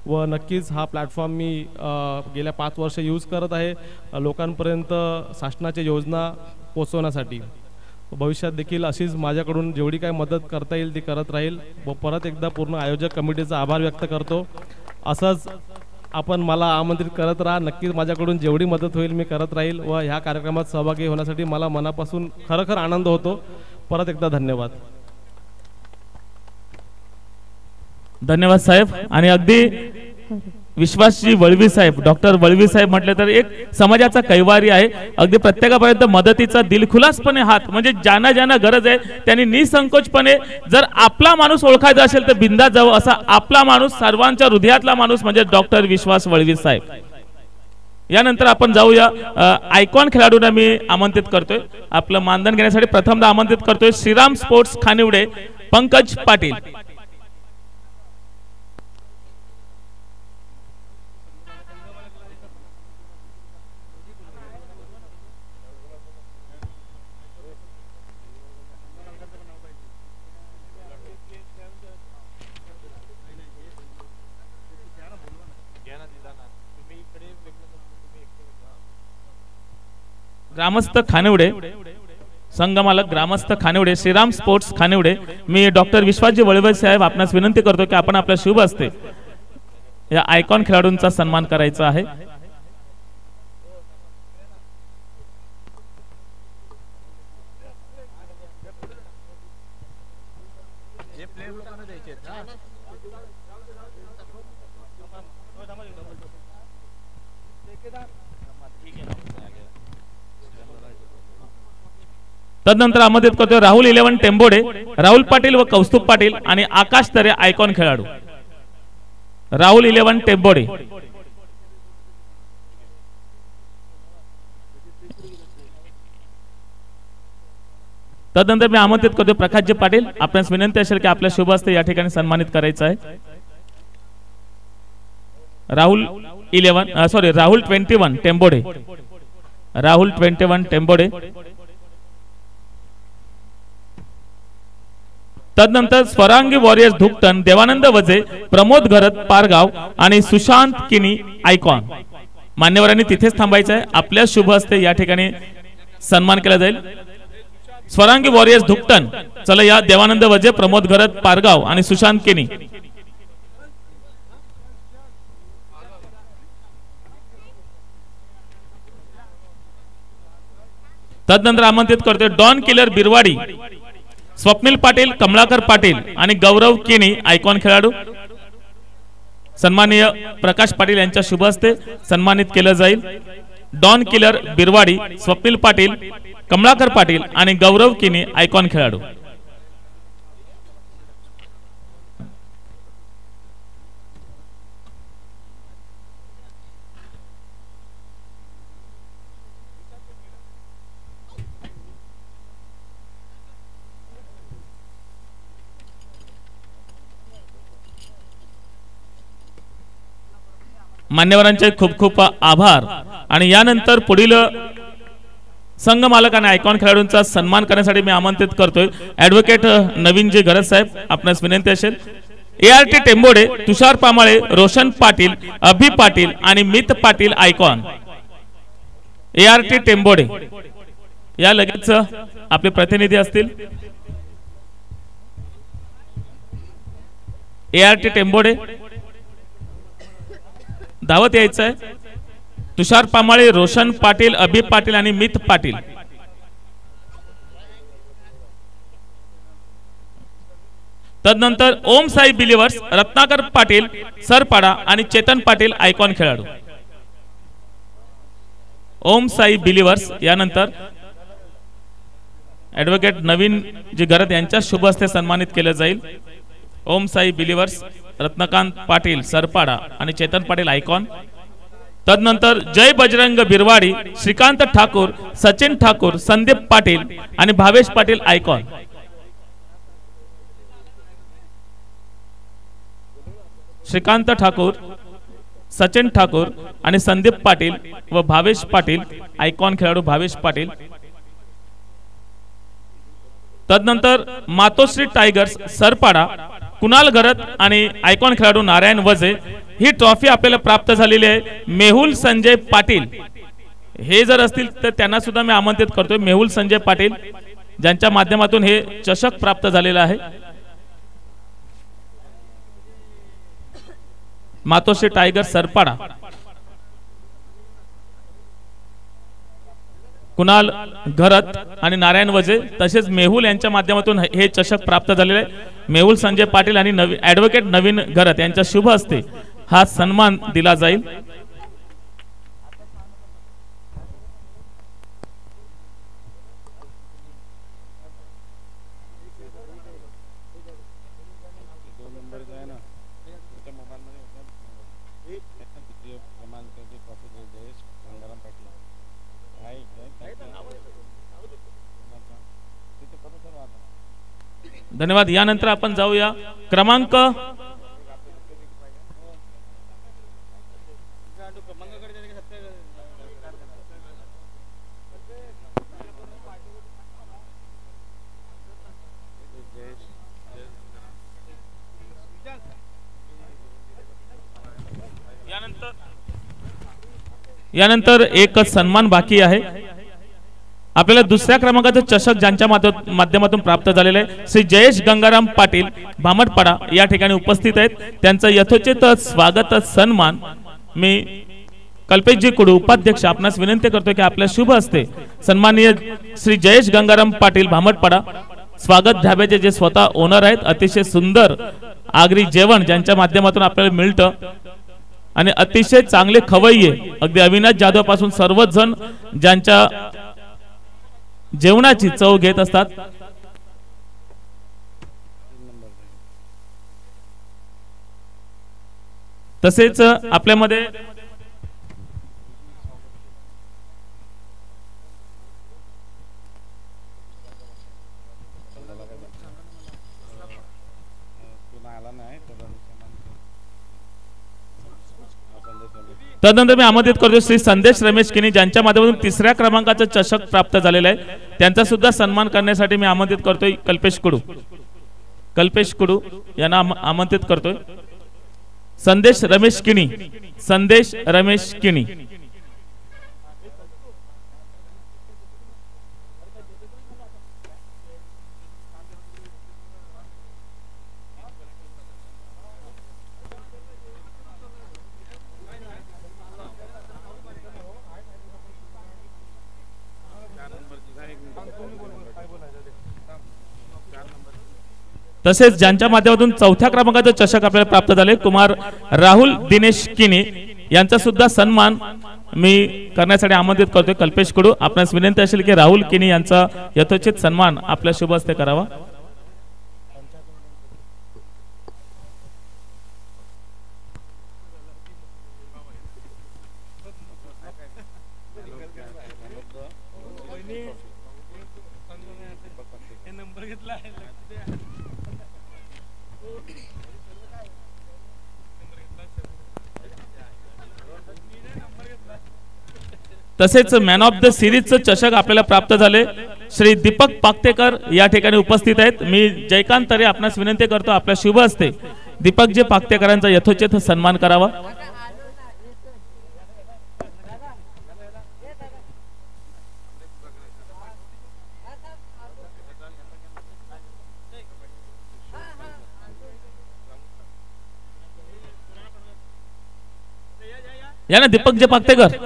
व नक्कीच हा प्लॅटफॉर्म मी गेल्या 5 वर्ष यूज करत आहे लोकांपर्यंत शासनाच्या योजना पोहोचवण्यासाठी. भविष्यात देखील अशीच माझ्याकडून जेवढी काय मदत करता येईल ती करत राहील व परत एकदा पूर्ण आयोजक कमिटीचा आभार व्यक्त करतो. असंच आपण मला आमंत्रित करत राहा, नक्कीच माझ्याकडून जेवढी मदत होईल मी करत राहील व ह्या कार्यक्रमात सहभागी होण्यासाठी मला मनापासून खरोखर आनंद होतो. परत एकदा धन्यवाद. धन्यवाद साहेब. आणि अगदी विश्वासजी वळवी साहेब, डॉक्टर वळवी साहेब म्हटले तर एक समाजाचा कैवारी आहे. अगदी प्रत्येकापर्यंत मदतीचा दिलखुलासपणे हात, म्हणजे ज्यांना ज्यांना गरज आहे त्यांनी निसंकोचपणे, जर आपला माणूस ओळखायचा असेल तर बिंदास जावं, असा आपला माणूस, सर्वांच्या हृदयातला माणूस म्हणजे डॉक्टर विश्वास वळवी साहेब. यानंतर आपण जाऊया आयकॉन खेळाडूंना मी आमंत्रित करतोय. आपलं मानधन घेण्यासाठी प्रथमदा आमंत्रित करतोय श्रीराम स्पोर्ट्स खानिवडे पंकज पाटील. ग्रामस्थ खानिवडे, संघमालक ग्रामस्थ खानिवडे, श्रीराम स्पोर्ट्स खानिवडे. मी डॉक्टर विश्वासजी वळवे साहेब आपणास विनंती करतो की आपण आपल्या शुभ हस्ते या आयकॉन खेळाडूंचा सन्मान करायचा आहे. तदनंतर आमंत्रित करतोय राहुल 11 टेंबोडे, राहुल पाटील व कौस्तुभ पाटील आणि आकाश तरे आयकॉन खेळाडू. राहुल 11 टेंबोडे. तदनंतर मी आमंत्रित करतोय प्रकाशजी पाटील. आपल्यास विनंती असेल की आपल्या शुभ हस्ते या ठिकाणी सन्मानित करायचं आहे. राहुल 21 टेंबोडे, राहुल 21 टेंबोडे. तदनंतर स्वरांगी वॉरियर्स धुकटन, देवानंद वजे, प्रमोद घरत पारगाव आणि सुशांत किनी आयकॉन. मान्यवरांनी तिथेच थांबायचं आहे. आपल्या शुभ हस्ते या ठिकाणी सन्मान केला जाईल. स्वरांगी वॉरियर्स धुकटन, चला या देवानंद वजे, प्रमोद घरत पारगाव आणि सुशांत किनी. तदनंतर आमंत्रित करतोय डॉन किलर बिरवाडी, स्वप्नील पाटील, कमलाकर पाटील आणि गौरव केनी आयकॉन खेळाडू. सन्माननीय प्रकाश पाटील यांच्या शुभ हस्ते सन्मानित केलं जाईल. डॉन किलर बिरवाडी, स्वप्नील पाटील, कमलाकर पाटील आणि गौरव केनी आयकॉन खेळाडू. मान्यवरांचे खूप खूप आभार. आणि यानंतर पुढील संघ मालक आणि आयकॉन खेळाडूंचा सन्मान करण्यासाठी मी आमंत्रित करतोय ऍडव्होकेट नवीनजी गरज साहेब. आपणास विनंती असेल ART टेंबोडे, तुषार पामाळे, रोशन पाटील, अभि पाटील आणि मित पाटील आयकॉन. ART टेंबोडे या लगेच आपले प्रतिनिधी असतील. ART टेंबोडे दावत यायचं आहे. तुषार पामाळे, रोशन पाटील, अभि पाटील आणि मित पाटील. तदनंतर ओम साई बिलिव्हर्स रत्नाकर पाटील सरपाडा आणि चेतन पाटील आयकॉन खेळाडू. ओम साई बिलिव्हर्स यानंतर ॲडव्होकेट नवीन जी गरज यांच्या शुभ हस्ते सन्मानित केलं जाईल. ओम साई बिलिव्हर्स रत्नकांत पाटील सरपाडा आणि चेतन पाटील आयकॉन. तदनंतर जय बजरंग बिरवाडी श्रीकांत ठाकूर सचिन ठाकूर संदीप पाटील आणि भावेश पाटील आयकॉन. श्रीकांत ठाकूर सचिन ठाकूर आणि संदीप पाटील व भावेश पाटील आयकॉन खेळाडू भावेश पाटील. तदनंतर मातोश्री टायगर्स सरपाडा कुणाल गरत आणि आयकॉन खेळाडू नारायण वजे. ही ट्रॉफी आपल्याला प्राप्त झालेली आहे. मेहुल संजय पाटील हे जर असतील तर त्यांना सुद्धा मी आमंत्रित करतोय. मेहुल संजय पाटील ज्यांच्या माध्यमातून हे चषक प्राप्त झालेलं आहे. मातोश्री टायगर्स सरपाडा कुणाल घरत आणि नारायण वजे तसेच मेहुल यांच्या माध्यमातून हे चषक प्राप्त झालेले आहे. मेहुल संजय पाटील आणि ॲडव्होकेट नवीन घरत यांच्या शुभ हस्ते हा सन्मान दिला जाईल. धन्यवाद. यानंतर आपण जाऊया क्रमांक यानंतर एक सन्मान बाकी आहे. आपल्याला दुसऱ्या क्रमांकाचं चषक ज्यांच्या माध्यमातून प्राप्त झालेलं आहे श्री जयेश गंगाराम पाटील भामटपाडा या ठिकाणी उपस्थित आहेत. त्यांचं यथोचित स्वागत सन्मान मी कल्पेशजी कुडू उपाध्यक्ष आपणास विनंती करतो की आपल्या शुभ हस्ते सन्माननीय श्री जयेश गंगाराम पाटील भामटपाडा स्वागत ढाब्याचे जे स्वतः ओनर आहेत अतिशय सुंदर आगरी जेवण ज्यांच्या माध्यमातून आपल्याला मिळतं आणि अतिशय चांगले खवय्ये अगदी अविनाश जाधव पासून सर्वच जण ज्यांच्या जेवणाची चव घेत असतात. तसेच आपल्यामध्ये तदनंतर मी आमंत्रित करतो श्री संदेश रमेश किनी ज्यांच्या माध्यमातून तिसऱ्या क्रमांकाचं चषक प्राप्त झालेलं आहे. त्यांचा सुद्धा सन्मान करण्यासाठी मी आमंत्रित करतोय कल्पेश कुडू यांना आमंत्रित करतोय. संदेश रमेश किनी तसेच ज्यांच्या माध्यमातून चौथ्या क्रमांकाचं चषक आपल्याला प्राप्त झाले कुमार राहुल दिनेश किनी यांचा सुद्धा सन्मान मी करण्यासाठी आमंत्रित करतोय कल्पेश कुडू. आपणास विनंती असेल की राहुल किनी यांचा यथोचित सन्मान आपल्या शुभ हस्ते करावा. तसेच मॅन ऑफ द सिरीजचं चषक आपल्याला प्राप्त झाले श्री दीपक पाक्तेकर या ठिकाणी उपस्थित आहेत. मी जयकांत तरे आपणास विनंती करतो आपल्या शुभ हस्ते दीपकजी पाक्तेकरांचा यथोचित सन्मान करावा. या ना दीपकजी पाक्तेकर.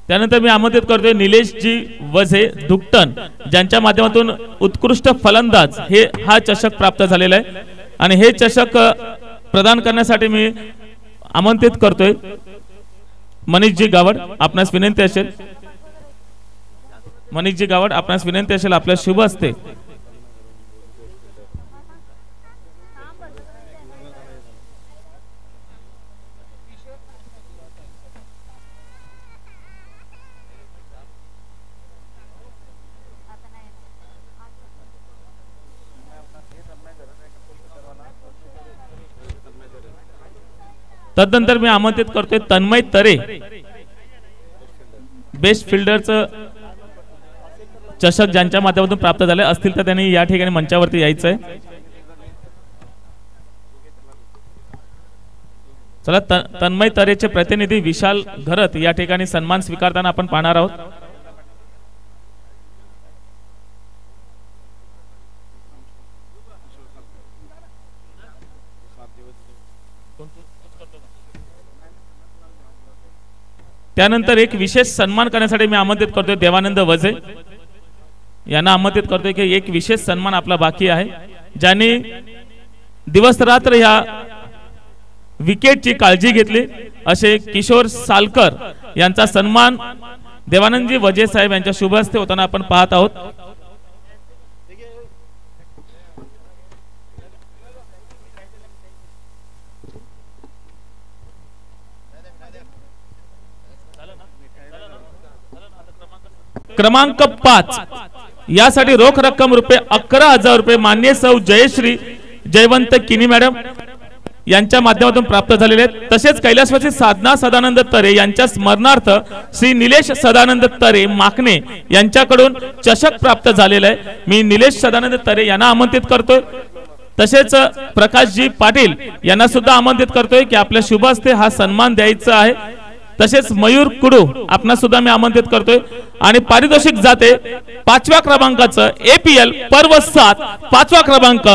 त्यानंतर मी आमंत्रित करतोय निलेशजी वझे दुकटन, ज्यांच्या माध्यमातून उत्कृष्ट फलंदाज हा चषक प्राप्त झालेला आहे आणि हे चषक प्रदान करण्यासाठी मी आमंत्रित करतोय मनीषजी गावड. आपणास विनंती असेल, मनीषजी गावड, आपणास विनंती असेल आपल्या शुभ हस्ते तदनंतर मी आमंत्रित करतोय तन्मय तरे, बेस्ट फिल्डरचं चषक ज्यांच्या माध्यमातून प्राप्त झाले असतील तर त्यांनी या ठिकाणी मंचावरती यायचंय. चला, तन्मय तरेचे प्रतिनिधी विशाल घरत या ठिकाणी सन्मान स्वीकारताना आपण पाहणार आहोत. त्यानंतर एक विशेष सन्मान करण्यासाठी मी आमंत्रित करतोय देवानंद वझे यांना आमंत्रित करतोय की एक विशेष सन्मान आपला बाकी आहे, ज्यांनी दिवस रात्र या विकेटची काळजी घेतली असे किशोर सालकर यांचा सन्मान देवानंदजी वझे साहेब यांच्या शुभ हस्ते होताना आपण पाहत आहोत. क्रमांक 5 यासाठी रोख रक्कम ₹11,000 मान्य सौ जयश्री जयवंत किनी मॅडम यांच्या माध्यमातून प्राप्त झालेले आहेत. तसेच कैलासवासी साधना सदानंद तरे यांच्या स्मरणार्थ श्री निलेश सदानंद तरे माकणे यांच्याकडून चषक प्राप्त झालेला आहे. मी निलेश सदानंद तरे यांना आमंत्रित करतोय. तसेच प्रकाशजी पाटील यांना सुद्धा आमंत्रित करतोय की आपल्या शुभ हस्ते हा सन्मान द्यायचा आहे. तसेच मयूर कुडू आपणा सुद्धा मी आमंत्रित करतोय आणि पारितोषिक जाते 5व्या क्रमांकाचं APL पर्व 7 5वा क्रमांक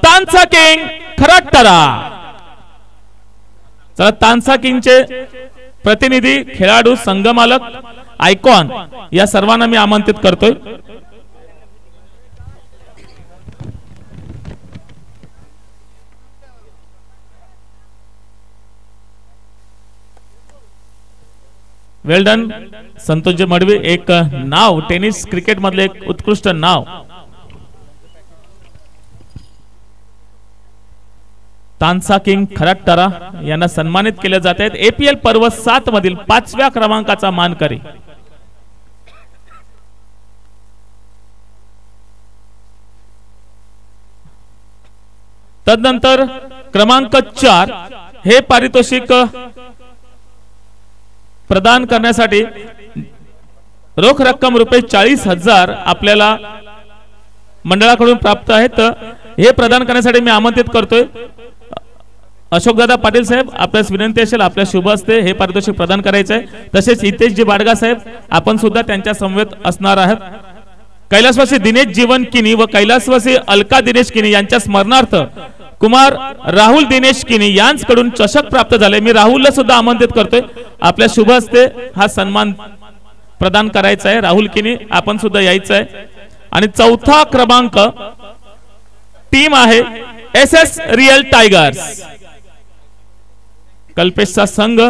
तानसा किंग खराटरा. चला, तानसा किंगचे प्रतिनिधी, खेळाडू, संघमालक, आयकॉन या सर्वांना मी आमंत्रित करतोय. वेल डन संतोषजी मडवी. एक नाव, टेनिस क्रिकेट मधले एक उत्कृष्ट नाव. तानसा किंग खराटरा यांना सन्मानित केले जात आहेत. APL पर्व 7 मधील 5व्या क्रमांकाचा मानकरी. तदनंतर क्रमांक 4 हे पारितोषिक प्रदान करण्यासाठी रोख रक्कम ₹40,000 आपल्याला मंडळाकडून प्राप्त आहेत. हे प्रदान करण्यासाठी मी आमंत्रित करतोय अशोकदादा पाटील साहेब. आपल्यास विनंती असेल आपल्या शुभ हस्ते हे पारितोषिक प्रदान करायचे आहे. तसेच हितेशजी बाडगा साहेब आपण सुद्धा त्यांच्या समवेत असणार आहात. कैलासवासी दिनेश जीवन किनी व कैलासवासी अलका दिनेश किनी यांच्या स्मरणार्थ कुमार राहुल दिनेश किनी यांच्याकडून चषक प्राप्त झाले. मी राहुलला सुद्धा आमंत्रित करतोय आपल्या शुभ हस्ते हा सन्मान प्रदान करायचा आहे. राहुल किनी आपण सुद्धा यायचं आहे. आणि 4था क्रमांक टीम आहे SS रियल टायगर्स. कल्पेशचा संघ,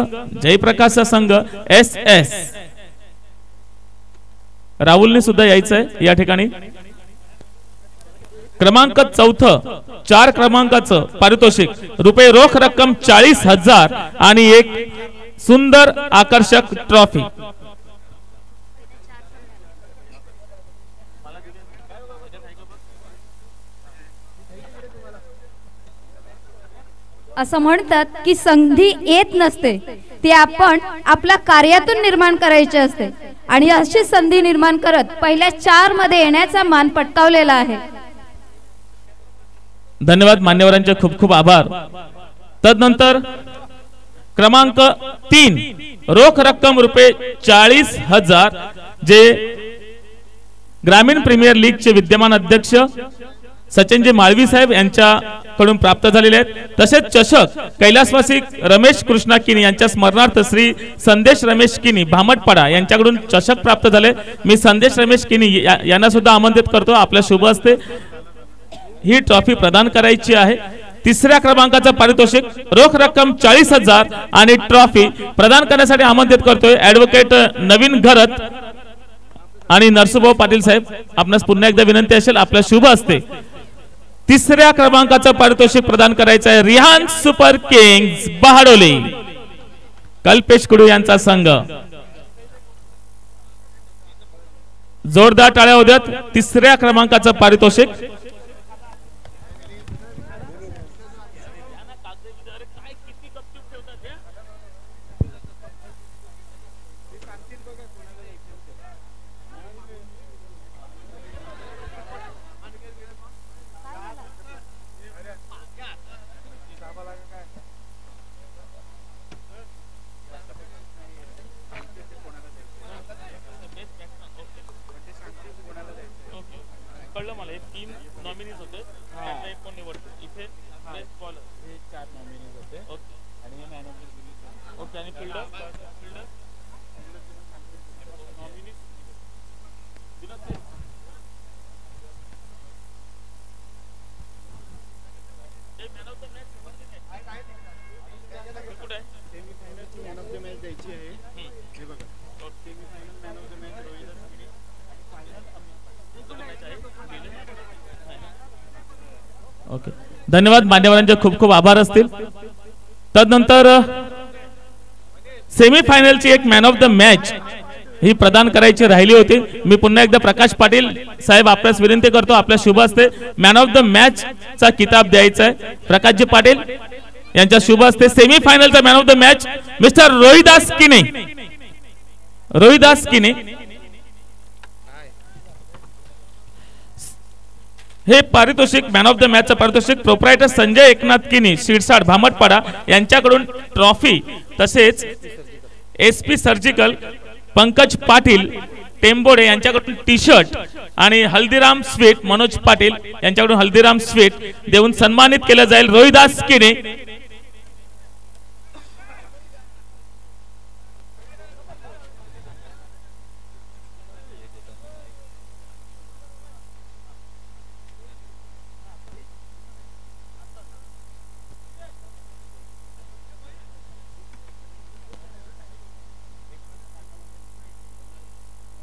जयप्रकाशचा संघ SS. राहुलने सुद्धा यायचं आहे या ठिकाणी. क्रमांक 4 4 क्रमांकाचं पारितोषिक रोख रक्कम 40,000 आणि एक सुंदर आकर्षक ट्रॉफी. असं म्हणतात की संधी येत नसते, ती आपण आपल्या कार्यातून निर्माण करायची असते आणि अशी संधी निर्माण करत पहिल्या 4 मध्ये येण्याचा मान पटकावलेला आहे. धन्यवाद, मान्यवरांचे खूप खूप आभार. तदनंतर क्रमांक 3 रोख रक्कम ₹40,000 जे ग्रामीण प्रीमियर लीगचे विद्यमान अध्यक्ष सचिनजी माळवी साहेब यांच्याकडून प्राप्त झालेले आहेत। तसेच चषक कैलासवासी रमेश कृष्णा किनी यांच्या स्मरणार्थ श्री संदेश रमेश किनी भामटपाडा यांच्याकडून चषक प्राप्त झाले। मी संदेश रमेश किनी यांना सुद्धा आमंत्रित करतो, आपल्या शुभ हस्ते ही ट्रॉफी प्रदान करायची आहे। तिसऱ्या क्रमांकाचं पारितोषिक रोख रक्कम 40,000 आणि ट्रॉफी प्रदान करण्यासाठी आमंत्रित करतोय ऍडव्होकेट नवीन घरत आणि नरसुभाऊ पाटील साहेब, आपणास पुन्हा एकदा विनंती असेल आपल्या शुभ हस्ते तिसऱ्या क्रमांकाचं पारितोषिक प्रदान करायचं आहे। रिहान सुपर किंग्स बहाडोली कल्पेश कुडू यांचा संघ, जोरदार टाळ्या होत्यात। तिसऱ्या क्रमांकाचं पारितोषिक ओके, धन्यवाद। मान्यवरांचे खूप खूप आभार असतील। तदनंतर सेमीफायनलची एक मॅन ऑफ द मॅच ही प्रदान करायची राहिली होती। मी पुन्हा एकदा प्रकाश पाटील साहेब आपल्यास विनंती करतो, आपल्या शुभ हस्ते मॅन ऑफ द मॅच चा किताब द्यायचा आहे। प्रकाशजी पाटील यांच्या शुभ हस्ते सेमीफायनलचा man of the match mister Rohidas Kine, Rohidas किने हे पारितोषिक मॅन ऑफ द मॅचचं पारितोषिक प्रोप्रायटर संजय एकनाथ किनी शिरसाड भामटपाडा यांच्याकडून ट्रॉफी, तसेच SP सर्जिकल पंकज पाटील टेंबोडे यांच्याकडून टी शर्ट आणि हल्दीराम स्वीट मनोज पाटील यांच्याकडून हल्दीराम स्वीट देऊन सन्मानित केलं जाईल रोहिदास किने।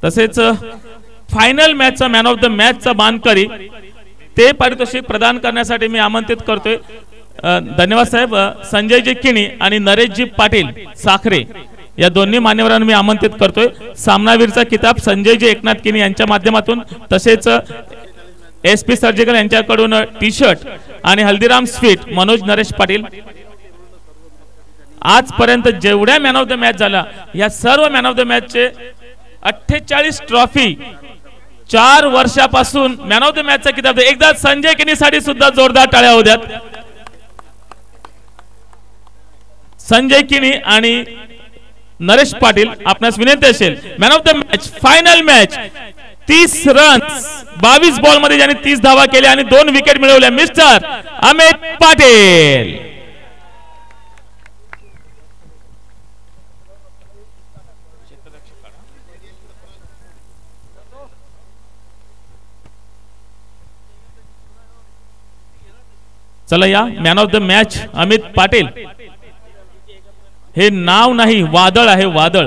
तसेच फायनल मॅचचा मॅन ऑफ द मॅचचा मानकरी ते पारितोषिक प्रदान करण्यासाठी मी आमंत्रित करतोय। धन्यवाद साहेब। संजयजी किणी आणि नरेशजी पाटील साखरे या दोन्ही मान्यवरांना मी आमंत्रित करतोय। सामनावीरचा किताब संजयजी एकनाथ किणी यांच्या माध्यमातून, तसेच SP सर्जिकल यांच्याकडून टी शर्ट आणि हल्दीराम स्वीट मनोज नरेश पाटील। आजपर्यंत जेवढ्या मॅन ऑफ द मॅच झाला या सर्व मॅन ऑफ द मॅचचे 48 ट्रॉफी 4 वर्षापासून मॅन ऑफ द मॅचचा किताब एकदा संजय किनीसाठी सुद्धा जोरदार टाळ्या होत्यात। संजय किनी आणि नरेश पाटील, आपणास विनंती असेल man of the match final match 30 runs 22 ball मध्ये ज्यांनी 30 धावा केल्या आणि 2 विकेट मिळवल्या मिस्टर अमित पाटील। चला या man of the match Amit Patil, हे नाव नाही वादळ आहे वादळ।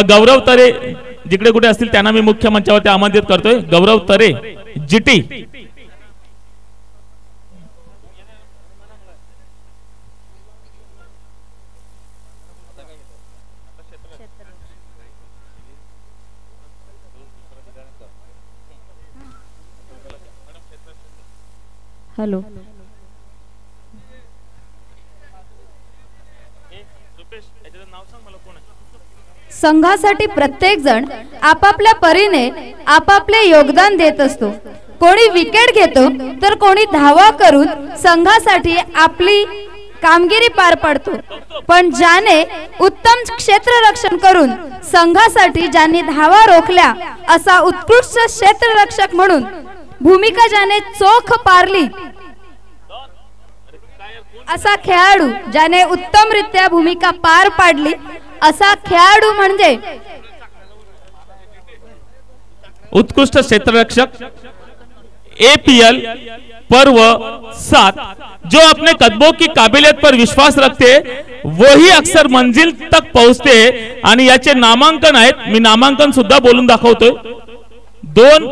गौरव तरे जिकडे कुठे असतील त्यांना मी मुख्य मंचावरती आमंत्रित करतोय। गौरव तरे जीटी, हॅलो संघासाठी प्रत्येक जण आपापल्या परीने आपापले योगदान देत असतो। कोणी विकेट घेतो तर कोणी धावा करून संघासाठी आपली कामगिरी पार पाडतो, पण ज्याने उत्तम क्षेत्ररक्षण करून संघासाठी ज्यांनी धावा रोखल्या असा उत्कृष्ट क्षेत्ररक्षक म्हणून भूमिका ज्याने चोख पारली असा खेळाडू, ज्याने उत्तमरित्या भूमिका पार पाडली असा खेळाडू म्हणजे उत्कृष्ट क्षेत्ररक्षक APL पर्व 7, जो अपने कदमों की काबिलियत पर विश्वास रखते वही अक्सर मंजिल तक पहुंचते। आणि याचे नामांकन आहेत, मी नामांकन सुद्धा बोलून दाखवतोय। 2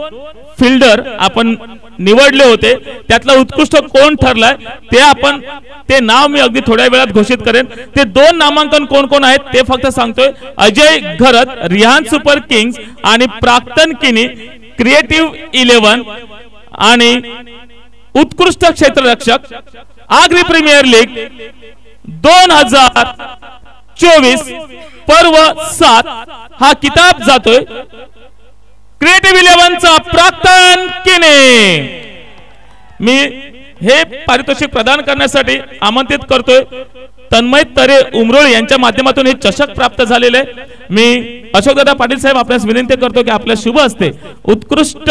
फिल्डर आपण निवडले होते, त्यातला उत्कृष्ट कोण ठरलाय ते नाव मी अगदी थोड्या वेळात घोषित करेन। ते 2 नामांकन कोण कोण आहेत ते फक्त सांगतोय। अजय घरत रिहान सुपर किंग्स आणि प्राक्तन किनी क्रिएटिव्ह 11 आणि उत्कृष्ट क्षेत्ररक्षक आगरी प्रीमियर लीग 2024 पर्व 7 हा किताब जातोय क्रिएटिव्ह 11 चा प्राक्तन किनी। मी हे पारितोषिक प्रदान करण्यासाठी आमंत्रित करतोय तन्मय तरे उमरोळ यांच्या माध्यमातून हे चषक प्राप्त झालेले। मी अशोकदादा पाटील साहेब आपल्यास विनंती करतो की आपल्या शुभ हस्ते उत्कृष्ट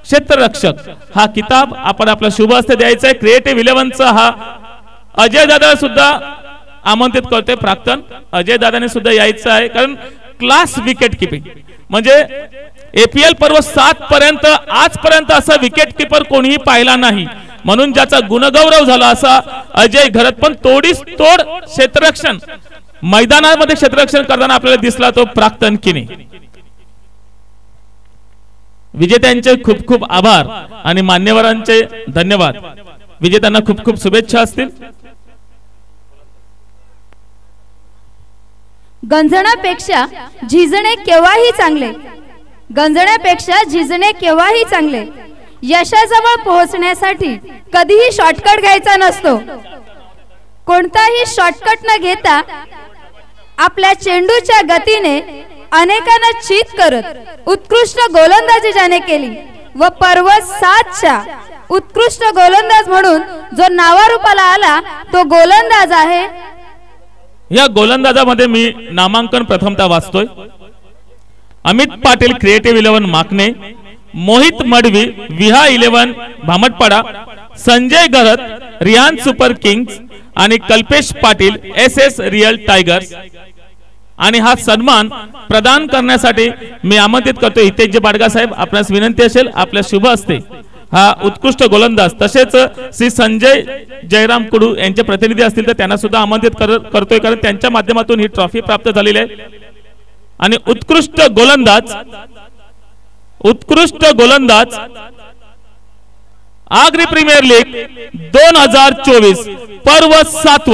क्षेत्ररक्षक हा किताब आपण आपल्या शुभ हस्ते द्यायचा आहे। क्रिएटिव्ह 11 चा हा अजय दादा सुद्धा आमंत्रित करतोय, प्राक्तन अजय दादाने सुद्धा यायचं आहे, कारण क्लास विकेट किपिंग म्हणजे APL पर्व 7 पर्यंत आजपर्यंत असा विकेट किपर कोणीही पाहिला नाही, म्हणून ज्याचा गुणगौरव झाला असा अजय घरत। पण तोडीस तोड क्षेत्ररक्षण मैदानामध्ये क्षेत्ररक्षण करताना आपल्याला दिसला तो प्राक्तन किनी। विजेत्यांचे खूप खूप आभार आणि मान्यवरांचे धन्यवाद। विजेत्यांना खूप खूप शुभेच्छा असतील। गंजण्यापेक्षा झिजणे केव्हाही चांगले, गंजण्यापेक्षा झिजणे केव्हाही चांगले। यशाजवळ पोहोचण्यासाठी कधीही शॉर्टकट घ्यायचा नसतो। कोणताही शॉर्टकट न घेता आपल्या चेंडूच्या गतीने अनेकांना चित करत उत्कृष्ट गोलंदाजी ज्याने केली व पर्व 7च्या उत्कृष्ट गोलंदाज म्हणून जो नावारूपाला आला तो गोलंदाज आहे। या गोलंदाजामध्ये मी नामांकन प्रथमतः वाचतोय। अमित पाटील क्रिएटिव्ह 11 माकने, मोहित मडवी विहा 11 भामटपाडा, संजय घरत रिहान सुपर किंग्स आणि Kalpesh Patil SS real tigers. आणि हा सन्मान प्रदान करण्यासाठी मी आमंत्रित करतो हितेश बाडगा साहेब, आपल्यास विनंती असेल आपल्या शुभ हस्ते हा उत्कृष्ट गोलंदाज तसेच श्री संजय जयराम कुडू यांचे प्रतिनिधी असतील तर त्यांना सुद्धा आमंत्रित करतोय, कारण त्यांच्या माध्यमातून ही ट्रॉफी प्राप्त झालेली आहे। आणि उत्कृष्ट गोलंदाज आगरी प्रीमियर लीग 2024 पर्व 7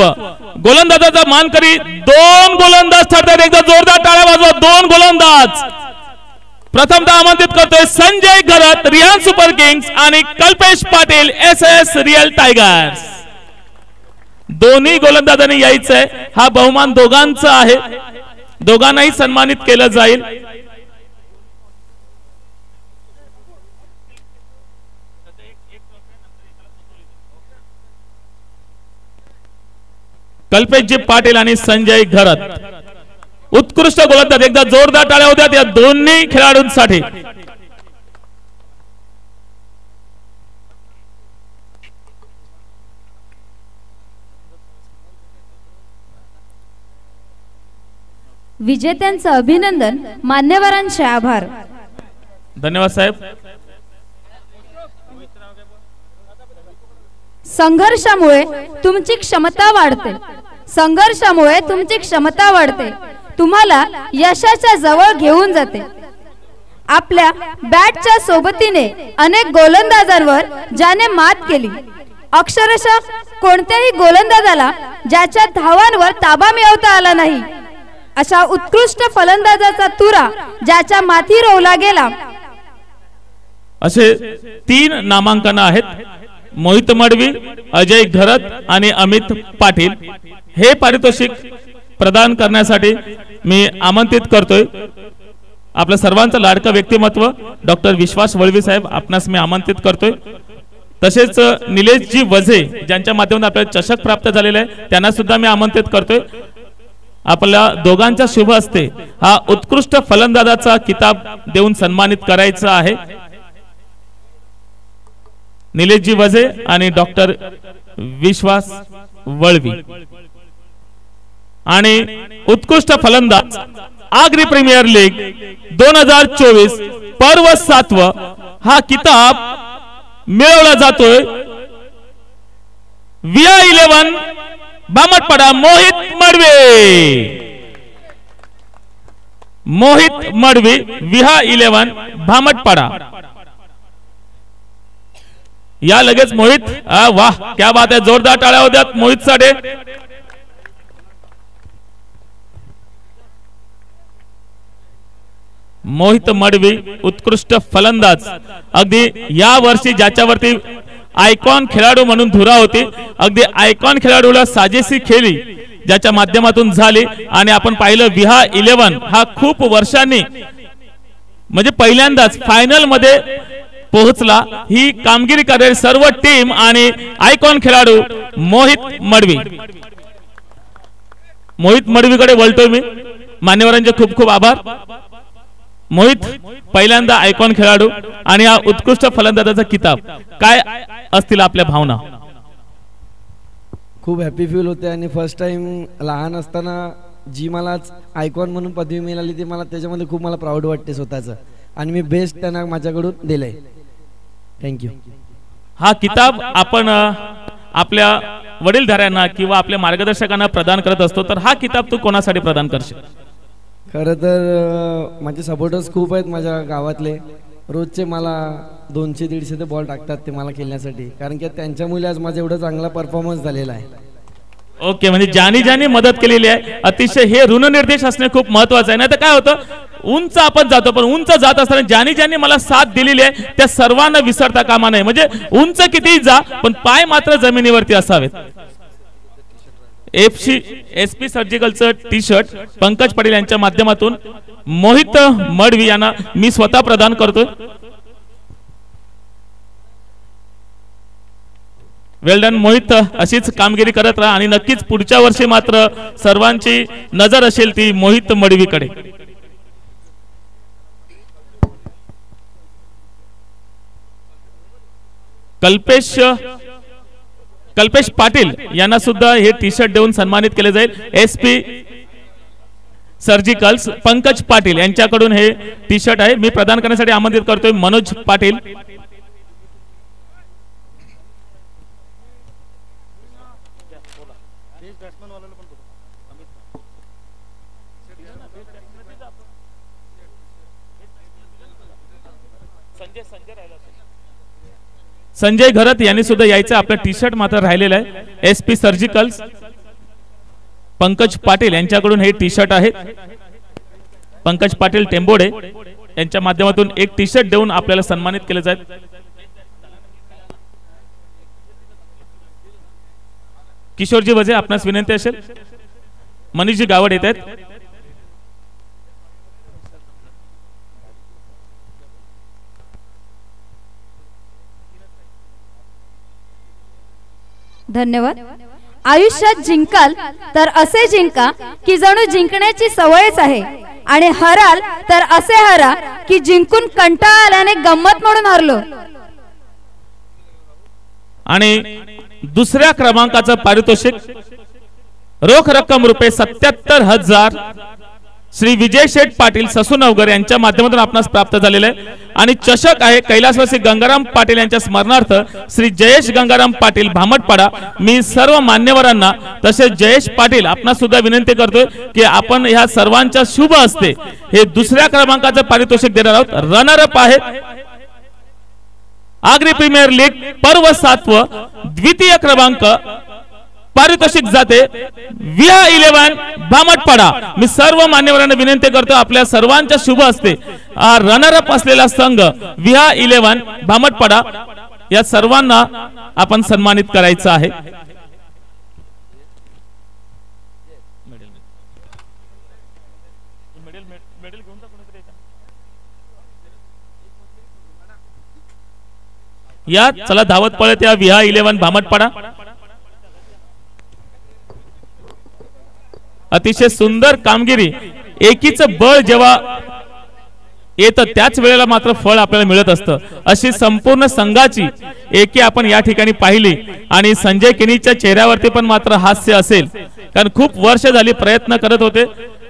गोलंदाजाचा मानकरी 2 गोलंदाज ठरतात। एकदा जोरदार टाळ्या वाजवा। 2 गोलंदाज प्रथमतः आमंत्रित करतोय संजय घरत रिहान सुपर किंग्स आणि Kalpesh Patil SS real tigers. दोन्ही गोलंदाजांनी यायचं आहे, हा बहुमान दोघांचा आहे, दोघांनाही सन्मानित केलं जाईल। कल्पेशजी पाटील आणि संजय घरत उत्कृष्ट गोलंदाज, एकदा जोरदार टाळ्या होत्या या दोन्ही खेळाडूंसाठी। विजेत्यांचं अभिनंदन, मान्यवरांचे आभार। धन्यवाद साहेब। संघर्षामुळे तुमची क्षमता वाढते, संघर्षामुळे तुमची क्षमता वाढते, तुम्हाला यशाच्या जवळ घेऊन जाते। आपल्या बॅटच्या सोबतीने अनेक गोलंदाजांवर ज्याने मात केली, अक्षरशः कोणत्याही गोलंदाजाला ज्याच्या धावांवर ताबा मिळवता आला नाही अशा उत्कृष्ट फलंदाजाचा तुरा ज्याच्या माथी रोवला गेला। असे 3 नामांकन आहेत, मोहित मडवी, अजय घरत आणि अमित पाटील। हे पारितोषिक प्रदान करण्यासाठी मी आमंत्रित करतोय आपल्या सर्वांचं लाडकं व्यक्तिमत्व डॉक्टर विश्वास वळवी साहेब, आपणास मी आमंत्रित करतोय। तसेच निलेशजी वझे ज्यांच्या माध्यमातून आपल्याला चषक प्राप्त झालेला आहे त्यांना सुद्धा मी आमंत्रित करतोय। आपल्या दोघांच्या शुभ हस्ते हा उत्कृष्ट फलंदाजाचा किताब देऊन सन्मानित करायचा आहे। निलेशजी वजे आणि डॉक्टर विश्वास वळवी. आणि उत्कृष्ट फलंदाज आगरी प्रीमियर लीग 2024 पर्व 7 हा किताब मिळवला जातोय विहा 11 भामटपाडा मोहित मडवी. मोहित मडवी विहा 11 भामटपाडा. या लगेच मोहित, वाह क्या बात आहे, जोरदार टाळ्या होत्यात मोहित साठी. मोहित मडवी उत्कृष्ट फलंदाज, अगदी या वर्षी ज्याच्यावरती आयकॉन खेळाडू म्हणून धुरा होती, अगदी आयकॉन खेळाडूला साजेशी खेळी ज्याच्या माध्यमातून झाली. आणि आपण पाहिलं विहा 11 हा खूप वर्षांनी म्हणजे पहिल्यांदाच फायनल मध्ये पोहोचला. ही कामगिरी करेल सर्व टीम आणि आयकॉन खेळाडू मोहित मडवी. मोहित मडवीकडे वळतोय मी. मान्यवरांचे खूप खूप आभार. मोहित पहिल्यांदा आयकॉन खेळाडू आणि हा उत्कृष्ट फलंदाजाचा किताब, काय असतील आपल्या भावना? खूप हॅपी फील होते आणि फर्स्ट टाइम लहान असताना जी मला आयकॉन म्हणून पदवी मिळाली ती मला त्याच्यामध्ये खूप मला प्राऊड वाटते स्वतःचं, आणि मी बेस्ट त्यांना माझ्याकडून दिलंय. थँक्यू. हा किताब आपण आपल्या वडीलधाऱ्यांना किंवा आपल्या मार्गदर्शकांना प्रदान करत असतो, तर हा किताब तू कोणासाठी प्रदान करशील? खरं तर माझे सपोर्टर्स खूप आहेत माझ्या गावातले. रोजचे मला 200-150 ते बॉल टाकतात ते मला खेळण्यासाठी, कारण की त्यांच्यामुळे आज माझा एवढा चांगला परफॉर्मन्स झालेला आहे. ओके, म्हणजे ज्यांनी ज्यांनी मदत केलेली आहे अतिशय हे ऋणनिर्देश असणे खूप महत्वाचं आहे. नाही तर काय होतं, उंच आपण जातो पण उंच जात असताना ज्यांनी ज्यांनी मला साथ दिलेली आहे त्या सर्वांना विसरता कामा नये. म्हणजे उंच कितीही जा पण पाय मात्र जमिनीवरती असावेत. SP सर्जिकलचं टी शर्ट पंकज पाटील यांच्या माध्यमातून मोहित मडवी यांना मी स्वतः प्रदान करतोय. वेल डन मोहित, अशीच कामगिरी करत राहा आणि नक्कीच पुढच्या वर्षी मात्र सर्वांची नजर असेल ती मोहित मडवीकडे. कल्पेश पाटील यांना सुद्धा हे टी शर्ट देऊन सन्मानित केले जाईल. SP सर्जिकल्स पंकज पाटील यांच्याकडून हे टी शर्ट आहे. मी प्रदान करण्यासाठी आमंत्रित करतोय मनोज पाटील. संजय घरत यांनी सुद्धा यायचं, आपलं टी शर्ट मात्र राहिलेलं आहे. SP सर्जिकल्स पंकज पाटील यांच्याकडून हे टी शर्ट आहे. पंकज पाटील टेंबोडे यांच्या माध्यमातून एक टी शर्ट देऊन आपल्याला सन्मानित केले जाईल. किशोरजी वजे, आपणास विनंती असेल. मनीषजी गावड येत आहेत. धन्यवाद. आयुष्यात जिंकाल तर असे जिंका की जणू जिंकण्याची सवयच आहे, आणि हराल तर असे हरा की जिंकून कंटाळा आल्याने गंमत म्हणून हरलो. आणि दुसऱ्या क्रमांकाचं पारितोषिक रोख रक्कम ₹77,000 श्री विजय शेठ पाटील ससूनवगर यांच्या माध्यमातून आपणास प्राप्त झालेले आहे. आणि चषक आहे कैलासवासी गंगाराम पाटील यांच्या स्मरणार्थ श्री जयेश गंगाराम पाटील भामटपाडा. मी सर्व मान्यवरांना तसेच जयेश पाटील आपणास सुद्धा विनंती करतोय की आपण ह्या सर्वांच्या शुभ हस्ते हे दुसऱ्या क्रमांकाचं पारितोषिक देणार आहोत. रनर अप आहे आगरी प्रीमियर लीग पर्व 7 द्वितीय क्रमांक, पारितोषिक जाते विहा 11 भामटपाडा. मी सर्व मान्यवरांना विनंती करतो आपल्या सर्वांच्या शुभ हस्ते रनर अप असलेला संघ विहा 11 भामटपाडा या सर्वांना आपण सन्मानित करायचं आहे. या चला धावत पळत या विहा 11 भामटपाडा. अतिशय सुंदर कामगिरी, एकीचं बळ जेव्हा येतं त्याच वेळेला मात्र फळ आपल्याला मिळत असतं. अशी संपूर्ण संघाची एकी आपण या ठिकाणी पाहिली आणि संजय किनीच्या चेहऱ्यावरती पण मात्र हास्य असेल, कारण खूप वर्ष झाली प्रयत्न करत होते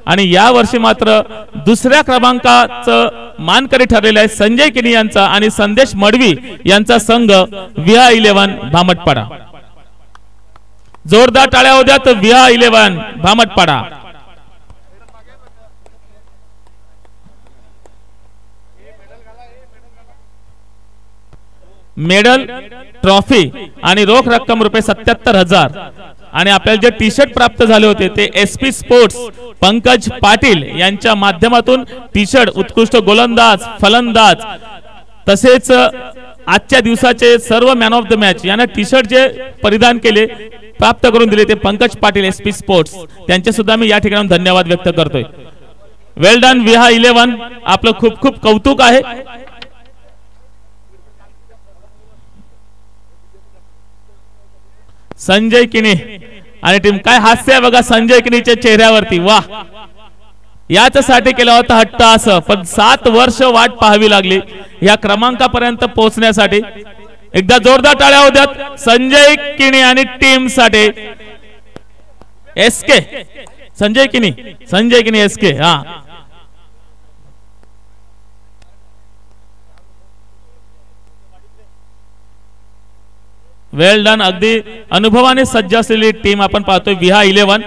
आणि या वर्षी मात्र दुसऱ्या क्रमांकाचं मानकरी ठरलेला आहे संजय किनी यांचा आणि संदेश मडवी यांचा संघ विहा 11 भामटपाडा. जोरदार टाळ्या होत्या तर विहा 11 भामटपाडा. मेडल, ट्रॉफी आणि रोख रक्कम रुपये 77,000 आणि आपल्याला जे टी शर्ट प्राप्त झाले होते ते SP स्पोर्ट्स पंकज पाटील यांच्या माध्यमातून टी शर्ट उत्कृष्ट गोलंदाज, फलंदाज तसेच आजच्या दिवसाचे सर्व मॅन ऑफ द मॅच यांना टी शर्ट जे परिधान केले प्राप्त करून दिले ते पंकज पाटील SP स्पोर्ट्स, त्यांचे सुद्धा मी या ठिकाणी धन्यवाद व्यक्त करतोय. वेल डन विहा 11, आपलं खूप खूप कौतुक आहे. संजय किनी आणि टीम, काय हास्य आहे बघा संजय किनीच्या चेहऱ्यावरती. वाह, याच्यासाठी केला होता हट्ट असं, पण 7 वर्ष वाट पाहावी लागली या क्रमांकापर्यंत पोहोचण्यासाठी. एकदा जोरदार टाळ्या होत्यात संजय किनी आणि टीम साठी. SK संजय किनी SK. हा, वेल डन. अगदी अनुभवाने सज्ज असलेली टीम आपण पाहतोय विहा 11.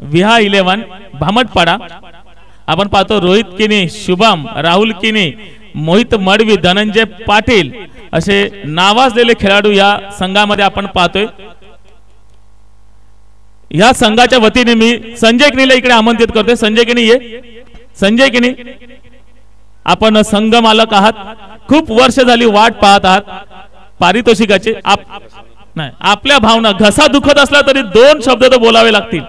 विहा 11 भामटपाडा आपण पाहतो रोहित किनी, शुभम, राहुल किनी, मोहित मडवी, धनंजय पाटील असे नावाजलेले खेळाडू या संघामध्ये आपण पाहतोय. या संघाच्या वतीने मी संजय किनीला इकडे आमंत्रित करतोय. संजय किनी ये. संजय किनी, आपण संघ मालक आहात, खूप वर्ष झाली वाट पाहत आहात पारितोषिकाचे. नाही, आपल्या भावना, घसा दुखत असला तरी 2 शब्द तर बोलावे लागतील.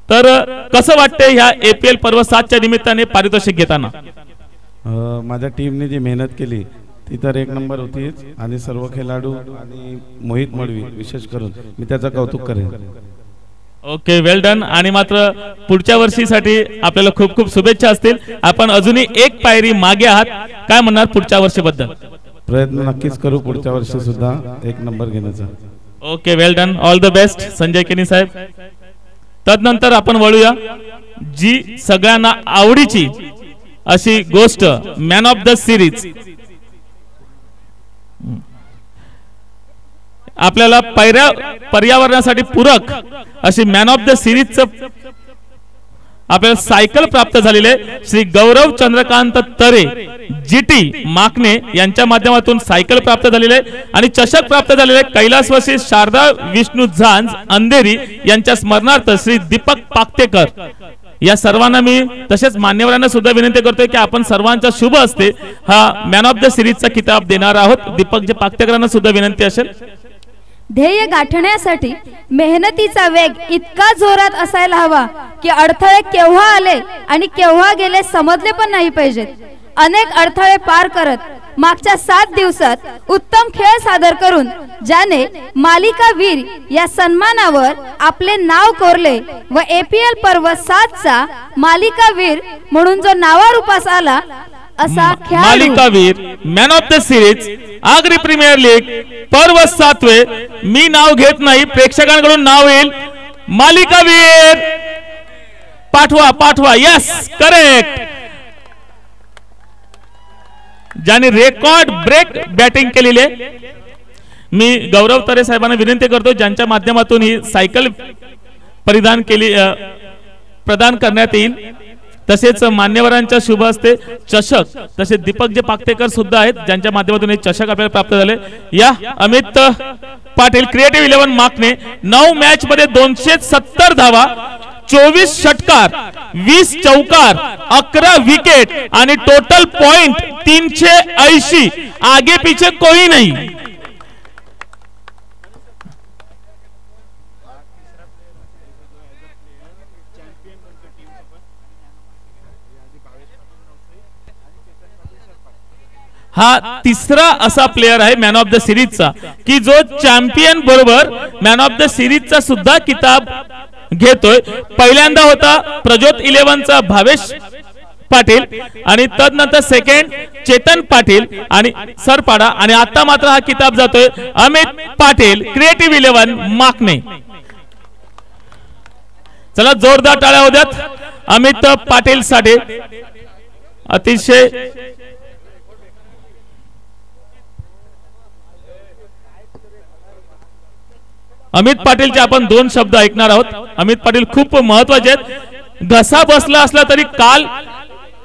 तर कसं वाटतंय ह्या APL पर्व 7च्या निमित्ताने पारितोषिक घेताना? माझ्या टीमने जी मेहनत केली ती तर एक नंबर होतीच आणि सर्व खेळाडू आणि मोहित मडवी विशेष करून मी त्याचं कौतुक करेन. ओके, वेल डन. आणि मात्र पुढच्या वर्षीसाठी आपल्याला खूप खूप शुभेच्छा असतील. आपण अजूनही एक पायरी मागे आहात, काय म्हणणार पुढच्या वर्षीबद्दल? प्रयत्न नक्कीच करू पुढच्या वर्षी सुद्धा एक नंबर घेण्याचा. Okay, well done. All the best Sanjay किनी साहेब. तदनंतर आपण वळूया जी सगळ्यांना आवडीची अशी गोष्ट, मॅन ऑफ द सिरीज. आपल्याला पर्यावरणासाठी पूरक अशी मॅन ऑफ द सिरीजचं आपल्याला सायकल प्राप्त झालेले श्री गौरव चंद्रकांत तरे GT माकणे यांच्या माध्यमातून सायकल प्राप्त झालेले आणि चषक प्राप्त झालेले कैलासवासी शारदा विष्णू झांज अंधेरी यांच्या स्मरणार्थ श्री दीपक पाकतेकर या सर्वांना मी तसेच मान्यवरांना सुद्धा विनंती करतोय की आपण सर्वांचा शुभ असते हा मॅन ऑफ द सिरीजचा किताब देणार आहोत. दीपक पाकतेकरांना सुद्धा विनंती असेल. ध्येय गाठण्यासाठी मेहनतीचा वेग इतका जोरात असायला हवा की अडथळे केव्हा आले आणि केव्हा गेले समजले पण नाही पाहिजेत. अनेक अडथळे पार करत मागच्या 7 दिवसात उत्तम खेळ सादर करून ज्याने मालिका वीर या सन्मानावर आपले नाव कोरले व APL पर्व 7चा मालिका वीर म्हणून जो नावारूपास आला असा मालिका वीर, man of the series, Agri premier league पर्व 7वे. मी नाव घेत नाही, प्रेक्षकांकडून नाव येईल. मालिका वीर पाठवा. Yes, correct. ज्याने रेकॉर्ड ब्रेक बॅटिंग केलेली आहे. मी गौरव तरे साहेबांना विनंती करतो ज्यांच्या माध्यमातून ही सायकल प्रदान करण्यात येईल. तसेच मान्यवरांच्या शुभ हस्ते चषक, तसेच दीपक पाकतेकर सुद्धा आहेत ज्यांच्या माध्यमातून हे चषक आपल्याला प्राप्त झाले. या अमित पाटील क्रिएटिव्ह 11 माकने 9 मॅच मध्ये 270 धावा, 24 षटकार, 20 चौकार, 11 विकेट आणि टोटल पॉइंट 380. आगे पीछे कोई नहीं. हा तिसरा असा प्लेयर आहे मॅन ऑफ द सिरीजचा की जो चॅम्पियन बरोबर मॅन ऑफ द सिरीजचा सुद्धा किताब घेतोय. पहिल्यांदा होता प्रज्योत 11चा भावेश पाटील आणि तदनंतर सेकंड चेतन पाटील आणि सरपाडा आणि आता मात्र हा किताब जातोय अमित पाटील क्रिएटिव्ह 11 माकणे. चला जोरदार टाळ्या होऊ द्यात अमित पाटील साठी. अतिशय अमित पाटीलचे आपण 2 शब्द ऐकणार आहोत. अमित पाटील खूप महत्वाचे आहेत. घसा बसला असला तरी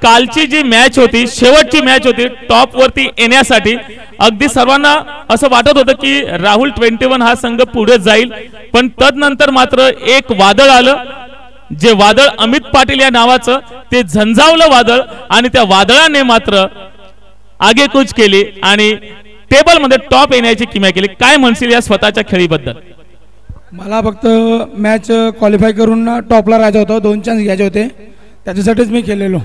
कालची जी मॅच होती शेवटची मॅच होती टॉप वरती येण्यासाठी अगदी सर्वांना असं वाटत होतं की राहुल 21 हा संघ पुढे जाईल, पण तदनंतर मात्र एक वादळ आलं. जे वादळ अमित पाटील या नावाचं ते झंझावलं वादळ आणि त्या वादळाने मात्र आगेकूच केली आणि टेबल मध्ये टॉप येण्याची किमया केली. काय म्हणशील या स्वतःच्या खेळीबद्दल? मला फक्त मॅच क्वालिफाय करून टॉपला राहायचं होतं, 2 चान्स घ्यायचे होते, त्याच्यासाठीच मी खेळलेलो.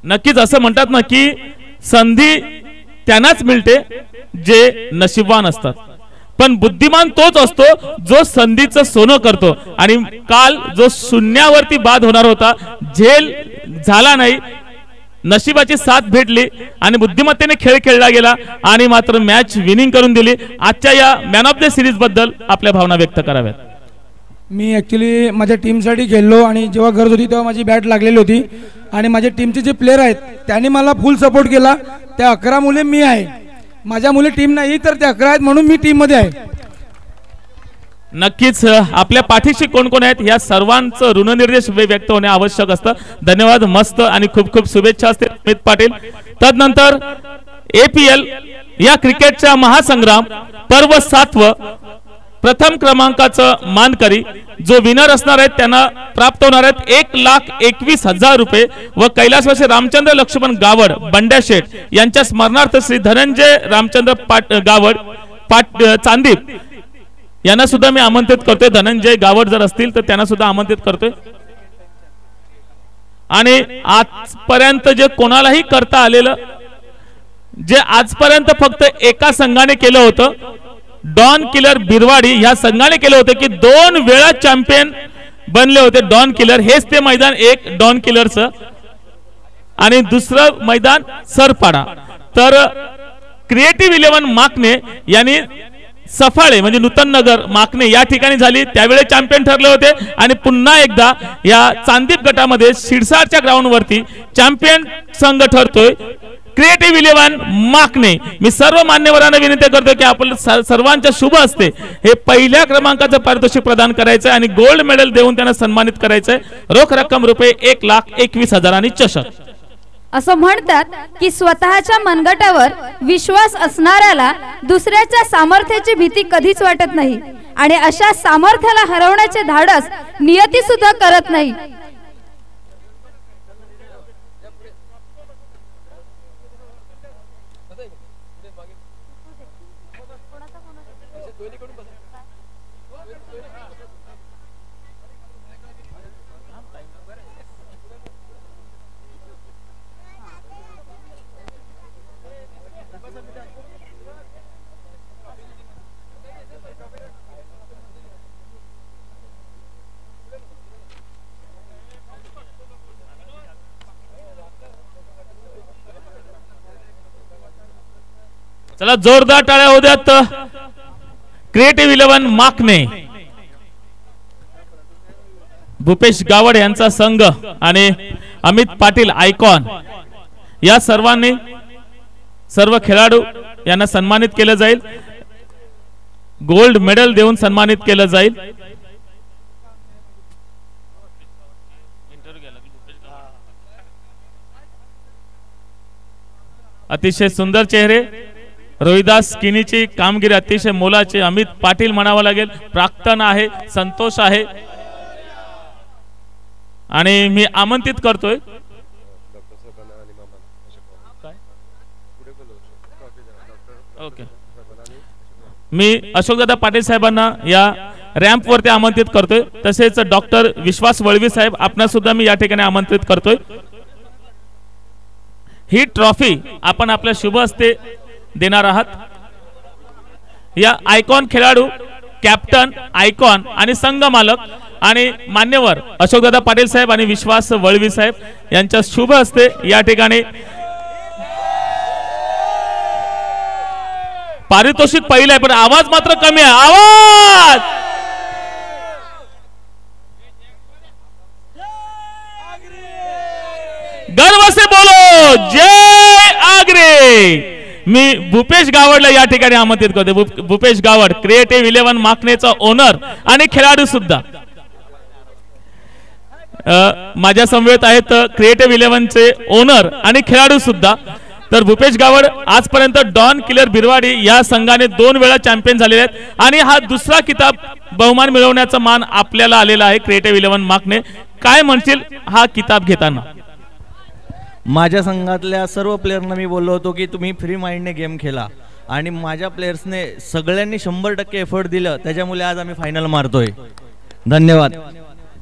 नक्कीच असं म्हणतात ना की संधी त्यांनाच मिळते जे नशीबवान असतात, पण बुद्धिमान तोच असतो जो संधीचं सोनं करतो. आणि काल जो शून्यावरती बाद होणार होता झेल झाला नाही, नशिबाची साथ भेटली आणि बुद्धिमत्तेने खेळ खेळला गेला आणि मात्र मॅच विनिंग करून दिली. आजच्या या मॅन ऑफ द सिरीज बद्दल आपल्या भावना व्यक्त कराव्यात. मी ॲक्च्युली माझ्या टीमसाठी खेळलो आणि जेव्हा गरज होती तेव्हा माझी बॅट लागलेली होती आणि माझ्या टीमचे जे प्लेयर आहेत त्यांनी मला फुल सपोर्ट केला. त्या 11 मुले मी आहे, माझ्या मुले टीम नाही तर ते 11 आहेत म्हणून मी टीम मध्ये आहे. नक्कीच आपल्या पाठीशी कोण कोण आहेत या सर्वांचं ऋणनिर्देश व्यक्त होणे आवश्यक असतं. धन्यवाद, मस्त आणि खूप खूप शुभेच्छा असतील अमित पाटील. तदनंतर APL या क्रिकेटच्या महासंग्राम पर्व 7 प्रथम क्रमांकाचं मानकरी जो विनर असणार आहेत त्यांना प्राप्त होणार आहेत 1,21,000 रुपये व कैलासवासी रामचंद्र लक्ष्मण गावड बंड्या शेठ यांच्या स्मरणार्थ श्री धनंजय रामचंद्र गावड चांदीप यांना सुद्धा मी आमंत्रित करतोय. धनंजय गावड जर असतील तर त्यांना सुद्धा आमंत्रित करतोय. आणि आजपर्यंत जे कोणालाही करता आलेलं जे आजपर्यंत फक्त एका संघाने केलं होतं डॉन किलर बिरवाडी ह्या संघाने केलं होतं की 2 वेळा चॅम्पियन बनले होते डॉन किलर. हेच ते मैदान एक डॉन किलरचं आणि दुसरं मैदान सरपाडा. तर क्रिएटिव्ह 11 माकणे यांनी सफाळे म्हणजे नूतन नगर माकणे या ठिकाणी झाली, त्यावेळी चॅम्पियन ठरले होते आणि पुन्हा एकदा या चांदीप गटामध्ये शिरसारच्या ग्राउंड वरती चॅम्पियन संघ ठरतोय क्रिएटिव्ह 11 माकणे. मी सर्व मान्यवरांना विनंती करतो की आपण सर्वांच्या शुभ असते हे पहिल्या क्रमांकाचं पारितोषिक प्रदान करायचं आणि गोल्ड मेडल देऊन त्यांना सन्मानित करायचंय. रोख रक्कम रुपये 1,21,000 आणि चषक. असं म्हणतात की स्वतःच्या मनगटावर विश्वास असणाऱ्याला दुसऱ्याच्या सामर्थ्याची भीती कधीच वाटत नाही आणि अशा सामर्थ्याला हरवण्याचे धाडस नियती सुद्धा करत नाही. चला जोरदार टाळ्या होऊ द्यात क्रिएटिव्ह 11 माकणे. भूपेश गावड यांचा संघ आणि अमित पाटील आयकॉन या सर्वांनी सर्व खेळाडू यांना सन्मानित केलं जाईल, गोल्ड मेडल देऊन सन्मानित केलं जाईल. अतिशय सुंदर चेहरे, रोहिदास किनीची कामगिरी अतिशय मोलाची. अमित पाटील म्हणावं लागेल, प्राक्तन आहे, संतोष आहे आणि मी आमंत्रित करतोय मी अशोकदादा पाटील साहेबांना या रॅम्प वरती आमंत्रित करतोय. तसेच डॉक्टर विश्वास वळवी साहेब आपणा सुद्धा मी या ठिकाणी आमंत्रित करतोय. ही ट्रॉफी आपण आपल्या शुभ हस्ते देणार आहात. या आयकॉन खेळाडू, कॅप्टन, आयकॉन आणि संघ मालक आणि मान्यवर अशोकदादा पाटील साहेब आणि विश्वास वळवी साहेब यांच्या शुभ हस्ते या ठिकाणी पारितोषिक पहिलं आहे, पण आवाज मात्र कमी आहे. आवाज गर्व से बोलो जय आगरे. मी भूपेश गावडला या ठिकाणी आमंत्रित करतो. भूपेश गावड क्रिएटिव्ह 11 माकनेचा ओनर आणि खेळाडू सुद्धा माझ्या समवेत आहेत. क्रिएटिव्ह 11 चे ओनर आणि खेळाडू सुद्धा. तर भूपेश गावड आजपर्यंत डॉन किलर बिरवाडी या संघाने 2 वेळा चॅम्पियन झालेले आहेत आणि हा दुसरा किताब बहुमान मिळवण्याचा मान आपल्याला आलेला आहे क्रिएटिव्ह 11 माकने. काय म्हणतील हा किताब घेताना? माझ्या संघातल्या सर्व प्लेयरना मी बोललो होतो की तुम्ही फ्री माइंडने गेम खेळा आणि माझ्या प्लेयर्सने सगळ्यांनी 100% एफर्ट दिलं, त्याच्यामुळे आज आम्ही फायनल मारतोय. धन्यवाद.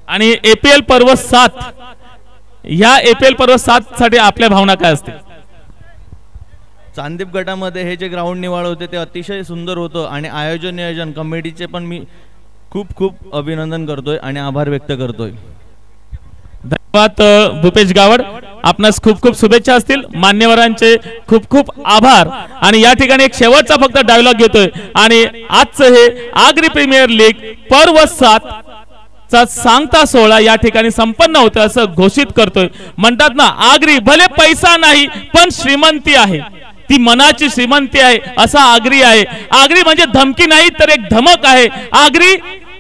आणि APL पर्व 7 ह्या APL पर्व 7 साठी आपल्या भावना काय असतील? चांदीप गटामध्ये हे जे ग्राउंड निवड होते ते अतिशय सुंदर होतं आणि आयोजन नियोजन कमिटीचे पण मी खूप खूप अभिनंदन करतोय आणि आभार व्यक्त करतोय. धन्यवाद भूपेश गावड. आपणास खूप खूप शुभेच्छा असतील. मान्यवरांचे खूप खूप आभार. आणि या ठिकाणी एक शेवटचा फक्त डायलॉग घेतोय आणि आजचं हे आगरी प्रीमियर लीग पर्व 7 चा सांगता सोहळा या ठिकाणी संपन्न होतं असं घोषित करतोय. म्हणतात ना, आगरी भले पैसा नाही पण श्रीमंती आहे, ती मनाची श्रीमंती आहे, असा आगरी आहे. आगरी म्हणजे धमकी नाही तर एक धमक आहे. आगरी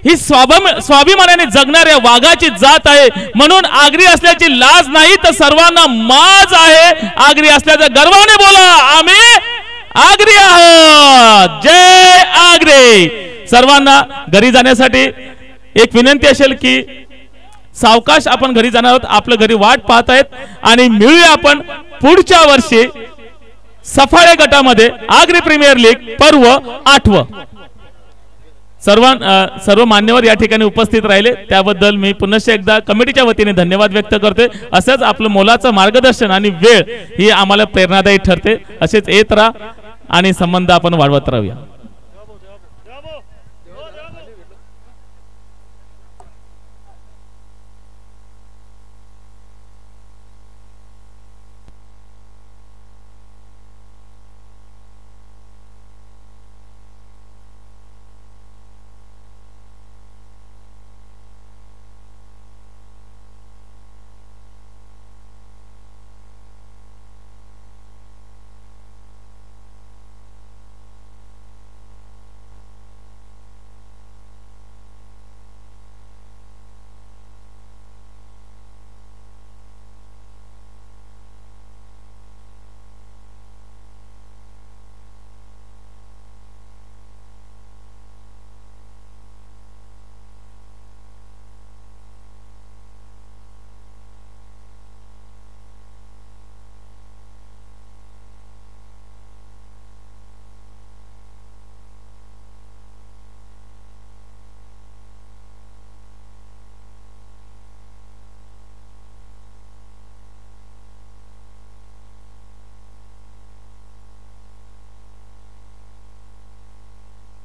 ही स्वाभिमानाने जगणाऱ्या वाघाची जात आहे. म्हणून आगरी असल्याची लाज नाही तर सर्वांना माज आहे. आगरी असल्याचा गर्वाने बोला, आम्ही आगरी आहोत. जय आगरी. सर्वांना घरी जाण्यासाठी एक विनंती असेल की सावकाश आपण घरी जाणार आहोत. आपलं घरी वाट पाहत आहेत आणि मिळूया आपण पुढच्या वर्षी सफाळे गटामध्ये आगरी प्रीमियर लीग पर्व 8. सर्व मान्यवर या ठिकाणी उपस्थित राहिले त्याबद्दल मी पुन्हा एकदा कमिटीच्या वतीने धन्यवाद व्यक्त करते. असंच आपलं मोलाचं मार्गदर्शन आणि वेळ ही आम्हाला प्रेरणादायी ठरते. असेच येत राहा आणि संबंध आपण वाढवत राहूया.